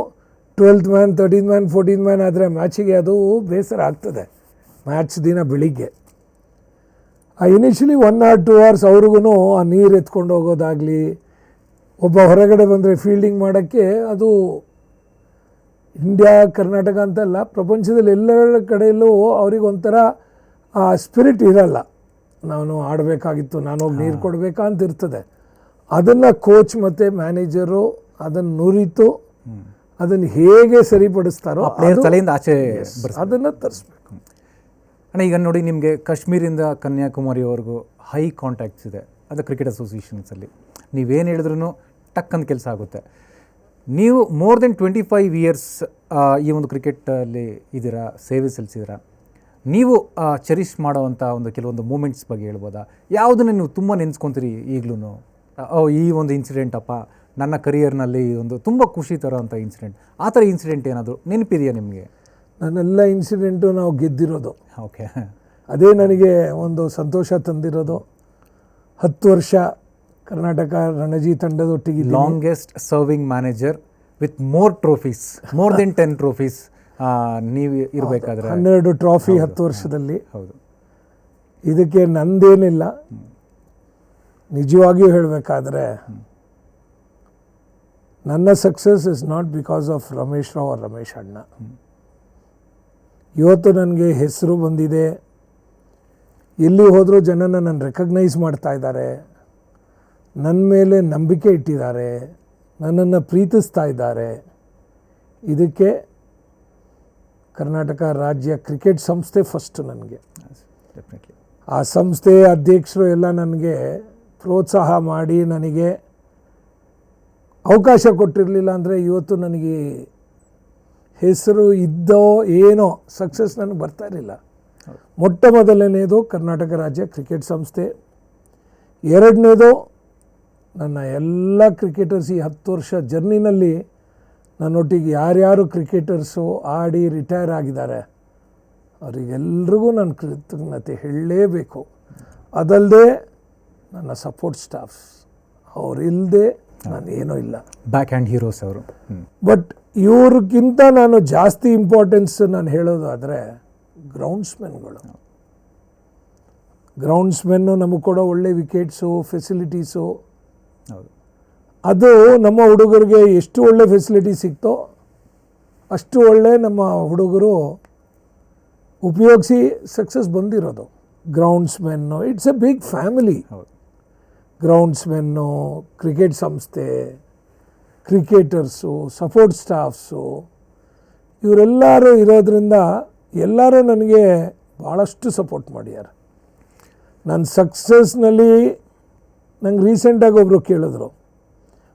12th man, 13th man, 14th man ಆದರೆ ಮ್ಯಾಚಿಗೆ ಅದು ಬೇಸರ ಆಗ್ತದೆ. ಮ್ಯಾಚ್ ದಿನ ಬೆಳಿಗ್ಗೆ ಇನಿಷಿಯಲಿ 1 or 2 hours ಅವ್ರಿಗೂ ಆ ನೀರು ಎತ್ಕೊಂಡು ಹೋಗೋದಾಗಲಿ, ಒಬ್ಬ ಹೊರಗಡೆ ಬಂದರೆ ಫೀಲ್ಡಿಂಗ್ ಮಾಡೋಕ್ಕೆ, ಅದು ಇಂಡಿಯಾ ಕರ್ನಾಟಕ ಅಂತಲ್ಲ, ಪ್ರಪಂಚದಲ್ಲಿ ಎಲ್ಲ ಕಡೆಯಲ್ಲೂ ಅವ್ರಿಗೊಂಥರ ಆ ಸ್ಪಿರಿಟ್ ಇರಲ್ಲ. ನಾನು ಆಡಬೇಕಾಗಿತ್ತು, ನಾನು ಹೋಗಿ ನೀರು ಕೊಡಬೇಕಾ ಅಂತ ಇರ್ತದೆ. ಅದನ್ನು ಕೋಚ್ ಮತ್ತು ಮ್ಯಾನೇಜರು ಅದನ್ನು ನುರಿತು ಅದನ್ನು ಹೇಗೆ ಸರಿಪಡಿಸ್ತಾರೋ ಅದನ್ನು ತರಿಸ್ಬೇಕು. ಅಣ್ಣ, ಈಗ ನೋಡಿ, ನಿಮಗೆ ಕಾಶ್ಮೀರಿಂದ ಕನ್ಯಾಕುಮಾರಿವರೆಗೂ ಹೈ ಕಾಂಟ್ಯಾಕ್ಟ್ಸ್ ಇದೆ ಅದು ಕ್ರಿಕೆಟ್ ಅಸೋಸಿಯೇಷನ್ಸಲ್ಲಿ. ನೀವೇನು ಹೇಳಿದ್ರೂ ಟಕ್ ಅಂತ ಕೆಲಸ ಆಗುತ್ತೆ. ನೀವು ಮೋರ್ ದೆನ್ 25 years ಈ ಒಂದು ಕ್ರಿಕೆಟಲ್ಲಿ ಇದ್ದೀರಾ, ಸೇವೆ ಸಲ್ಲಿಸಿದ್ದೀರಾ. ನೀವು ಚೆರಿಷ್ ಮಾಡೋವಂಥ ಕೆಲವೊಂದು ಮೂಮೆಂಟ್ಸ್ ಬಗ್ಗೆ ಹೇಳ್ಬೋದಾ? ಯಾವುದನ್ನು ನೀವು ತುಂಬ ನೆನೆಸ್ಕೊತೀರಿ ಈಗಲೂ? ಈ ಒಂದು ಇನ್ಸಿಡೆಂಟಪ್ಪ ನನ್ನ ಕರಿಯರ್ನಲ್ಲಿ ಒಂದು ತುಂಬ ಖುಷಿ ತರೋವಂಥ ಇನ್ಸಿಡೆಂಟ್, ಆ ಥರ ಇನ್ಸಿಡೆಂಟ್ ಏನಾದರೂ ನೆನಪಿದೆಯಾ ನಿಮಗೆ? ನನ್ನೆಲ್ಲ ಇನ್ಸಿಡೆಂಟು ನಾವು ಗೆದ್ದಿರೋದು. ಓಕೆ, ಅದೇ ನನಗೆ ಒಂದು ಸಂತೋಷ ತಂದಿರೋದು. 10 ವರ್ಷ ಕರ್ನಾಟಕ ರಣಜಿ ತಂಡದೊಟ್ಟಿಗೆ longest serving manager with more trophies, more than 10 trophies ನೀವು ಇರಬೇಕಾದ್ರೆ 12 ಟ್ರಾಫಿ 10 ವರ್ಷದಲ್ಲಿ. ಹೌದು, ಇದಕ್ಕೆ ನಂದೇನಿಲ್ಲ. ನಿಜವಾಗಿಯೂ ಹೇಳಬೇಕಾದ್ರೆ ನನ್ನ success is not because of Ramesh Rao or Ramesh ಅಣ್ಣ. ಇವತ್ತು ನನಗೆ ಹೆಸರು ಬಂದಿದೆ, ಎಲ್ಲಿ ಹೋದರೂ ಜನ ನನ್ನನ್ನು ರೆಕಗ್ನೈಸ್ ಮಾಡ್ತಾ ಇದ್ದಾರೆ, ನನ್ನ ಮೇಲೆ ನಂಬಿಕೆ ಇಟ್ಟಿದ್ದಾರೆ, ನನ್ನನ್ನು ಪ್ರೀತಿಸ್ತಾ ಇದ್ದಾರೆ. ಇದಕ್ಕೆ ಕರ್ನಾಟಕ ರಾಜ್ಯ ಕ್ರಿಕೆಟ್ ಸಂಸ್ಥೆ ಫಸ್ಟು ನನಗೆ. ಆ ಸಂಸ್ಥೆ ಅಧ್ಯಕ್ಷರು ಎಲ್ಲ ನನಗೆ ಪ್ರೋತ್ಸಾಹ ಮಾಡಿ ನನಗೆ ಅವಕಾಶ ಕೊಟ್ಟಿರಲಿಲ್ಲ ಅಂದರೆ ಇವತ್ತು ನನಗೆ ಹೆಸರು ಇದ್ದೋ ಏನೋ ಸಕ್ಸಸ್ ನನಗೆ ಬರ್ತಾ ಇರಲಿಲ್ಲ. ಮೊಟ್ಟ ಮೊದಲನೇದು ಕರ್ನಾಟಕ ರಾಜ್ಯ ಕ್ರಿಕೆಟ್ ಸಂಸ್ಥೆ, ಎರಡನೇದು ನನ್ನ ಎಲ್ಲ ಕ್ರಿಕೆಟರ್ಸ್ ಈ 10 ವರ್ಷ ಜರ್ನಿನಲ್ಲಿ ನನ್ನೊಟ್ಟಿಗೆ ಯಾರ್ಯಾರು ಕ್ರಿಕೆಟರ್ಸು ಆಡಿ ರಿಟೈರ್ ಆಗಿದ್ದಾರೆ ಅವರಿಗೆಲ್ರಿಗೂ ನಾನು ಕೃತಜ್ಞತೆ ಹೇಳಲೇಬೇಕು. ಅದಲ್ಲದೆ ನನ್ನ ಸಪೋರ್ಟ್ ಸ್ಟಾಫ್ಸ್ ಅವರಿಲ್ಲದೆ ನಾನು ಏನೂ ಇಲ್ಲ. ಬ್ಯಾಕ್ ಹ್ಯಾಂಡ್ ಹೀರೋಸ್ ಅವರು. ಬಟ್ ಇವ್ರಿಗಿಂತ ನಾನು ಜಾಸ್ತಿ ಇಂಪಾರ್ಟೆನ್ಸ್ ನಾನು ಹೇಳೋದಾದರೆ ಗ್ರೌಂಡ್ಸ್ಮೆನ್ನು ನಮಗೆ ಕೊಡೋ ಒಳ್ಳೆ ವಿಕೆಟ್ಸು ಫೆಸಿಲಿಟೀಸು, ಹೌದು, ಅದು ನಮ್ಮ ಹುಡುಗರಿಗೆ ಎಷ್ಟು ಒಳ್ಳೆ ಫೆಸಿಲಿಟಿ ಸಿಕ್ತೋ ಅಷ್ಟು ಒಳ್ಳೆ ನಮ್ಮ ಹುಡುಗರು ಉಪಯೋಗಿಸಿ ಸಕ್ಸಸ್ ಬಂದಿರೋದು. Groundsmen it's a big family. Groundsmen, cricket ಸಂಸ್ಥೆ, ಕ್ರಿಕೆಟರ್ಸು, ಸಪೋರ್ಟ್ ಸ್ಟಾಫ್ಸು ಇವರೆಲ್ಲರೂ ಇರೋದ್ರಿಂದ ಎಲ್ಲರೂ ನನಗೆ ಭಾಳಷ್ಟು ಸಪೋರ್ಟ್ ಮಾಡ್ಯಾರ. ನನ್ನ ಸಕ್ಸಸ್ನಲ್ಲಿ ನಂಗೆ ರೀಸೆಂಟಾಗಿ ಒಬ್ಬರು ಕೇಳಿದ್ರು,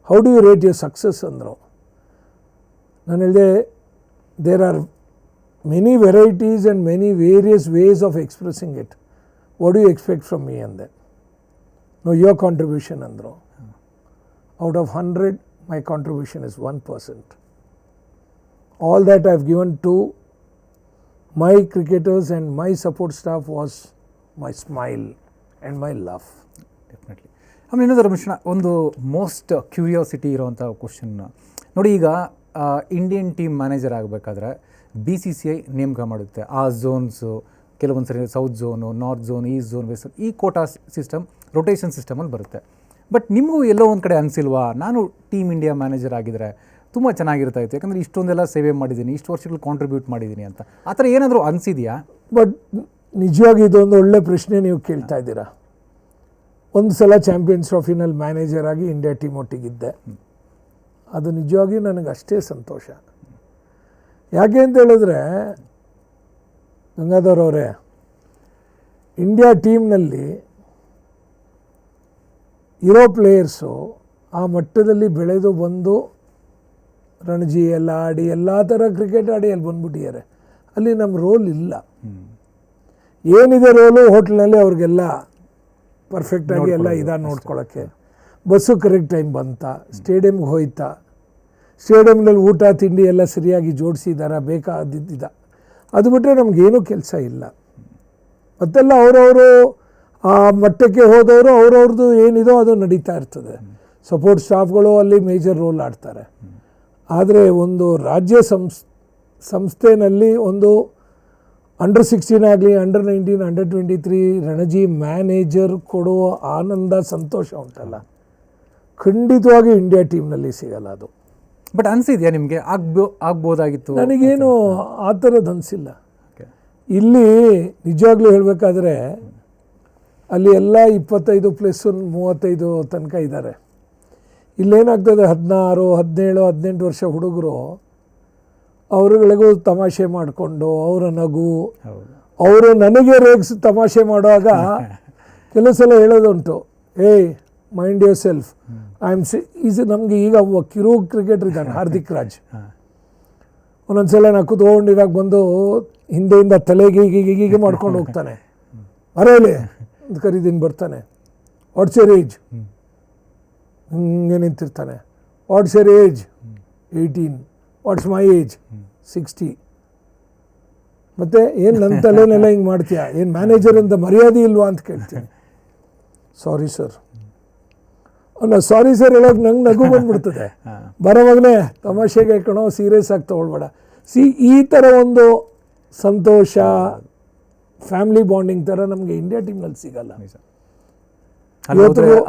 how do you rate your success ಅಂದರು. ನಾನು ಹೇಳಿದೆ, there are many varieties and many various ways of expressing it. What do you expect from me ಅಂದೆ. ನೋ ಯುವರ್ ಕಾಂಟ್ರಿಬ್ಯೂಷನ್ ಅಂದರು. Out of 100 my contribution is 1%. All that I have given to my cricketers and my support staff was my smile and my love. Definitely. ಆಮೇಲೆ ಇನ್ನೊಂದು ರಮೇಶಣ್ಣ, ಒಂದು most curiosity ಇರೋವಂಥ question ನೋಡಿ. ಈಗ Indian team manager ಆಗಬೇಕಾದ್ರೆ BCCI ನೇಮಕ ಮಾಡುತ್ತೆ. ಆ ಝೋನ್ಸು ಕೆಲವೊಂದು ಸರಿ south zone, north zone, east zone, west zone, ಈ ಕೋಟಾ ಸಿಸ್ಟಮ್, ರೊಟೇಷನ್ ಸಿಸ್ಟಮಲ್ಲಿ ಬರುತ್ತೆ. ಬಟ್ ನಿಮಗೂ ಎಲ್ಲೋ ಒಂದು ಕಡೆ ಅನಿಸಿಲ್ವಾ, ನಾನು ಟೀಮ್ ಇಂಡಿಯಾ ಮ್ಯಾನೇಜರ್ ಆಗಿದ್ದರೆ ತುಂಬ ಚೆನ್ನಾಗಿರ್ತಾ ಇತ್ತು, ಯಾಕಂದರೆ ಇಷ್ಟೊಂದೆಲ್ಲ ಸೇವೆ ಮಾಡಿದ್ದೀನಿ, ಇಷ್ಟು ವರ್ಷಗಳು ಕಾಂಟ್ರಿಬ್ಯೂಟ್ ಮಾಡಿದ್ದೀನಿ ಅಂತ, ಆ ಥರ ಏನಾದರೂ ಅನಿಸಿದೆಯಾ? ಬಟ್ ನಿಜವಾಗಿ ಇದೊಂದು ಒಳ್ಳೆ ಪ್ರಶ್ನೆ ನೀವು ಕೇಳ್ತಾ ಇದ್ದೀರಾ. ಒಂದು ಸಲ ಚಾಂಪಿಯನ್ಸ್ ಟ್ರೋಫಿನಲ್ಲಿ ಮ್ಯಾನೇಜರ್ ಆಗಿ ಇಂಡಿಯಾ ಟೀಮ್ ಒಟ್ಟಿಗಿದ್ದೆ. ಅದು ನಿಜವಾಗಿ ನನಗೆ ಅಷ್ಟೇ ಸಂತೋಷ. ಯಾಕೆ ಅಂತ ಹೇಳಿದ್ರೆ, ಗಂಗಾಧರ್ ಅವರೇ, ಇಂಡಿಯಾ ಟೀಮ್ನಲ್ಲಿ ಇರೋ ಪ್ಲೇಯರ್ಸು ಆ ಮಟ್ಟದಲ್ಲಿ ಬೆಳೆದು ಬಂದು ರಣಜಿ ಎಲ್ಲ ಆಡಿ ಎಲ್ಲ ಥರ ಕ್ರಿಕೆಟ್ ಆಡಿ ಅಲ್ಲಿ ಬಂದ್ಬಿಟ್ಟಿದ್ದಾರೆ. ಅಲ್ಲಿ ನಮ್ಮ ರೋಲ್ ಇಲ್ಲ. ಏನಿದೆ ರೋಲು ಹೋಟ್ಲಲ್ಲಿ ಅವ್ರಿಗೆಲ್ಲ ಪರ್ಫೆಕ್ಟಾಗಿ ಎಲ್ಲ ನೋಡ್ಕೊಳ್ಳೋಕ್ಕೆ. ಬಸ್ಸು ಕರೆಕ್ಟ್ ಟೈಮ್ ಬಂತ, ಸ್ಟೇಡಿಯಮ್ಗೆ ಹೋಯ್ತಾ, ಸ್ಟೇಡಿಯಮ್ನಲ್ಲಿ ಊಟ ತಿಂಡಿ ಎಲ್ಲ ಸರಿಯಾಗಿ ಜೋಡಿಸಿದಾರ, ಬೇಕಾದಿದ್ದ, ಅದು ಬಿಟ್ಟರೆ ನಮಗೇನೂ ಕೆಲಸ ಇಲ್ಲ. ಮತ್ತೆಲ್ಲ ಅವರವರು ಆ ಮಟ್ಟಕ್ಕೆ ಹೋದವರು ಅವ್ರವ್ರದ್ದು ಏನಿದೋ ಅದು ನಡೀತಾ ಇರ್ತದೆ. ಸಪೋರ್ಟ್ ಸ್ಟಾಫ್ಗಳು ಅಲ್ಲಿ ಮೇಜರ್ ರೋಲ್ ಆಡ್ತಾರೆ. ಆದರೆ ಒಂದು ರಾಜ್ಯ ಸಂಸ್ಥೆನಲ್ಲಿ ಒಂದು ಅಂಡರ್ 16 ಆಗಲಿ, ಅಂಡರ್ 19, ಅಂಡರ್ 23 ರಣಜಿ ಮ್ಯಾನೇಜರ್ ಕೊಡುವ ಆನಂದ, ಸಂತೋಷ ಉಂಟಲ್ಲ, ಖಂಡಿತವಾಗಿ ಇಂಡಿಯಾ ಟೀಮ್ನಲ್ಲಿ ಸಿಗಲ್ಲ ಅದು. ಬಟ್ ಅನಿಸಿದೆಯಾ ನಿಮಗೆ ಆಗ್ಬೋದಾಗಿತ್ತು? ನನಗೇನು ಆ ಥರದ್ದು ಅನಿಸಿಲ್ಲ. ಇಲ್ಲಿ ನಿಜವಾಗ್ಲೂ ಹೇಳಬೇಕಾದ್ರೆ ಅಲ್ಲಿ ಎಲ್ಲ 25 ಪ್ಲಸ್ 35 ತನಕ ಇದ್ದಾರೆ. ಇಲ್ಲೇನಾಗ್ತದೆ, 16, 17, 18 ವರ್ಷ ಹುಡುಗರು ಅವರುಗಳಿಗೂ ತಮಾಷೆ ಮಾಡಿಕೊಂಡು ಅವರ ನಗು, ಅವರು ನನಗೆ ರೇಗ್ಸ್ ತಮಾಷೆ ಮಾಡುವಾಗ ಕೆಲವು ಸಲ ಹೇಳೋದುಂಟು, ಏಯ್ ಮೈಂಡ್ ಯುವರ್ ಸೆಲ್ಫ್, ನಮಗೆ ಈಗ ಒಬ್ಬ ಕಿರು ಕ್ರಿಕೆಟರ್ ಇದ್ದಾನೆ ಹಾರ್ದಿಕ್ ರಾಜ್. ಒಂದೊಂದ್ಸಲ ನಾ ಕೂತ್ಕೊಂಡಿರಾಗ ಬಂದು ಹಿಂದೆಯಿಂದ ತಲೆಗೆ ಹೀಗೆ ಮಾಡ್ಕೊಂಡು ಹೋಗ್ತಾನೆ. ಅರೇಲಿ ಅಂತ ಕರೀತೀನಿ, ಬರ್ತಾನೆ, ವಾಟ್ಸ್ ಯರ್ ಏಜ್, ಹಿಂಗೆ ನಿಂತಿರ್ತಾನೆ. What's your age? 18. What's my age? 60. ಮತ್ತು ಏನು ನನ್ನ ತಲೆನೆಲ್ಲ ಹಿಂಗೆ ಮಾಡ್ತೀಯಾ, ಏನು ಮ್ಯಾನೇಜರ್ ಅಂತ ಮರ್ಯಾದೆ ಇಲ್ವಾ ಅಂತ ಕೇಳ್ತೀನಿ. Sorry sir. ಸಾರಿ ಸರ್ ಹೇಳೋಕೆ ನಂಗೆ ನಗು ಬಂದ್ಬಿಡ್ತದೆ. ಬರೋವಾಗಲೇ ತಮಾಷೆಗೆ ಕಣೋ, ಸೀರಿಯಸ್ ಆಗಿ ತೊಗೊಳ್ಬೇಡ. ಈ ಥರ ಒಂದು ಸಂತೋಷ, ಫ್ಯಾಮಿಲಿ ಬಾಂಡಿಂಗ್ ಥರ ನಮಗೆ ಇಂಡಿಯಾ ಟೀಮ್ನಲ್ಲಿ ಸಿಗಲ್ಲ.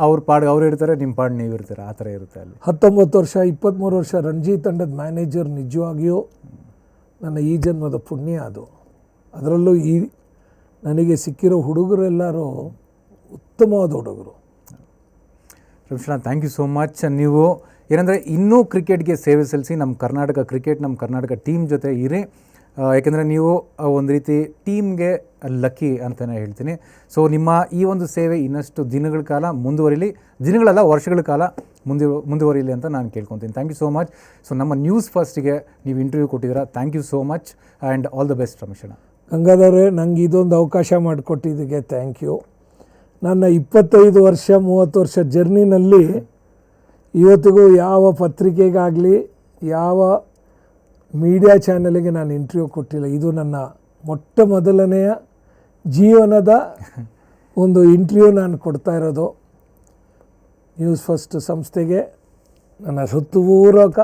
ಅವ್ರ ಪಾಡ್ ಅವ್ರು ಇರ್ತಾರೆ, ನಿಮ್ಮ ಪಾಡ್ ನೀವು ಇರ್ತಾರೆ, ಆ ಥರ ಇರುತ್ತೆ ಅಲ್ಲಿ. 19 ವರ್ಷ 23 ವರ್ಷ ರಣಜಿ ತಂಡದ ಮ್ಯಾನೇಜರ್ ನಿಜವಾಗಿಯೂ ನನ್ನ ಈ ಜನ್ಮದ ಪುಣ್ಯ ಅದು. ಅದರಲ್ಲೂ ನನಗೆ ಸಿಕ್ಕಿರೋ ಹುಡುಗರೆಲ್ಲರೂ ಉತ್ತಮವಾದ ಹುಡುಗರು. ರಮೇಶಣ್ಣ, ಥ್ಯಾಂಕ್ ಯು ಸೋ ಮಚ್. ನೀವು ಏನಂದರೆ ಇನ್ನೂ ಕ್ರಿಕೆಟ್ಗೆ ಸೇವೆ ಸಲ್ಲಿಸಿ ನಮ್ಮ ಕರ್ನಾಟಕ ಕ್ರಿಕೆಟ್, ನಮ್ಮ ಕರ್ನಾಟಕ ಟೀಮ್ ಜೊತೆ ಇರಿ. ಯಾಕೆಂದರೆ ನೀವು ಒಂದು ರೀತಿ ಟೀಮ್ಗೆ ಲಕ್ಕಿ ಅಂತಲೇ ಹೇಳ್ತೀನಿ. ಸೊ ನಿಮ್ಮ ಈ ಒಂದು ಸೇವೆ ಇನ್ನಷ್ಟು ದಿನಗಳ ಕಾಲ ಮುಂದುವರಿಲಿ, ದಿನಗಳಲ್ಲ ವರ್ಷಗಳ ಕಾಲ ಮುಂದುವರಿಲಿ ಅಂತ ನಾನು ಕೇಳ್ಕೊತೀನಿ. Thank you so much. So ನಮ್ಮ ನ್ಯೂಸ್ ಫಸ್ಟಿಗೆ ನೀವು ಇಂಟರ್ವ್ಯೂ ಕೊಟ್ಟಿದ್ದೀರಾ. Thank you so much and all the best ರಮೇಶಣ್ಣ. ಗಂಗಾಧರೇ, ನಂಗೆ ಇದೊಂದು ಅವಕಾಶ ಮಾಡಿಕೊಟ್ಟಿದ್ದಕ್ಕೆ ಥ್ಯಾಂಕ್ ಯು. ನನ್ನ 25 ವರ್ಷ 30 ವರ್ಷ ಜರ್ನಿನಲ್ಲಿ ಇವತ್ತಿಗೂ ಯಾವ ಪತ್ರಿಕೆಗಾಗಲಿ ಯಾವ ಮೀಡಿಯಾ ಚಾನಲಿಗೆ ನಾನು ಇಂಟರ್ವ್ಯೂ ಕೊಟ್ಟಿಲ್ಲ. ಇದು ನನ್ನ ಮೊಟ್ಟ ಮೊದಲನೆಯ ಜೀವನದ ಒಂದು ಇಂಟರ್ವ್ಯೂ ನಾನು ಕೊಡ್ತಾ ಇರೋದು. ನ್ಯೂಸ್ ಫಸ್ಟ್ ಸಂಸ್ಥೆಗೆ ನನ್ನ ಹೃತ್ಪೂರ್ವಕ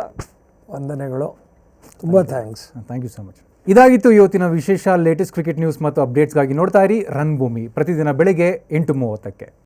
ವಂದನೆಗಳು. ತುಂಬ thanks. Thank you so much. ಇದಾಗಿತ್ತು ಇವತ್ತಿನ ವಿಶೇಷ ಲೇಟೆಸ್ಟ್ ಕ್ರಿಕೆಟ್ ನ್ಯೂಸ್ ಮತ್ತು ಅಪ್ಡೇಟ್ಸ್ಗಾಗಿ ನೋಡ್ತಾ ಇರಿ ರನ್ ಭೂಮಿ ಪ್ರತಿದಿನ ಬೆಳಗ್ಗೆ 8:30ಕ್ಕೆ.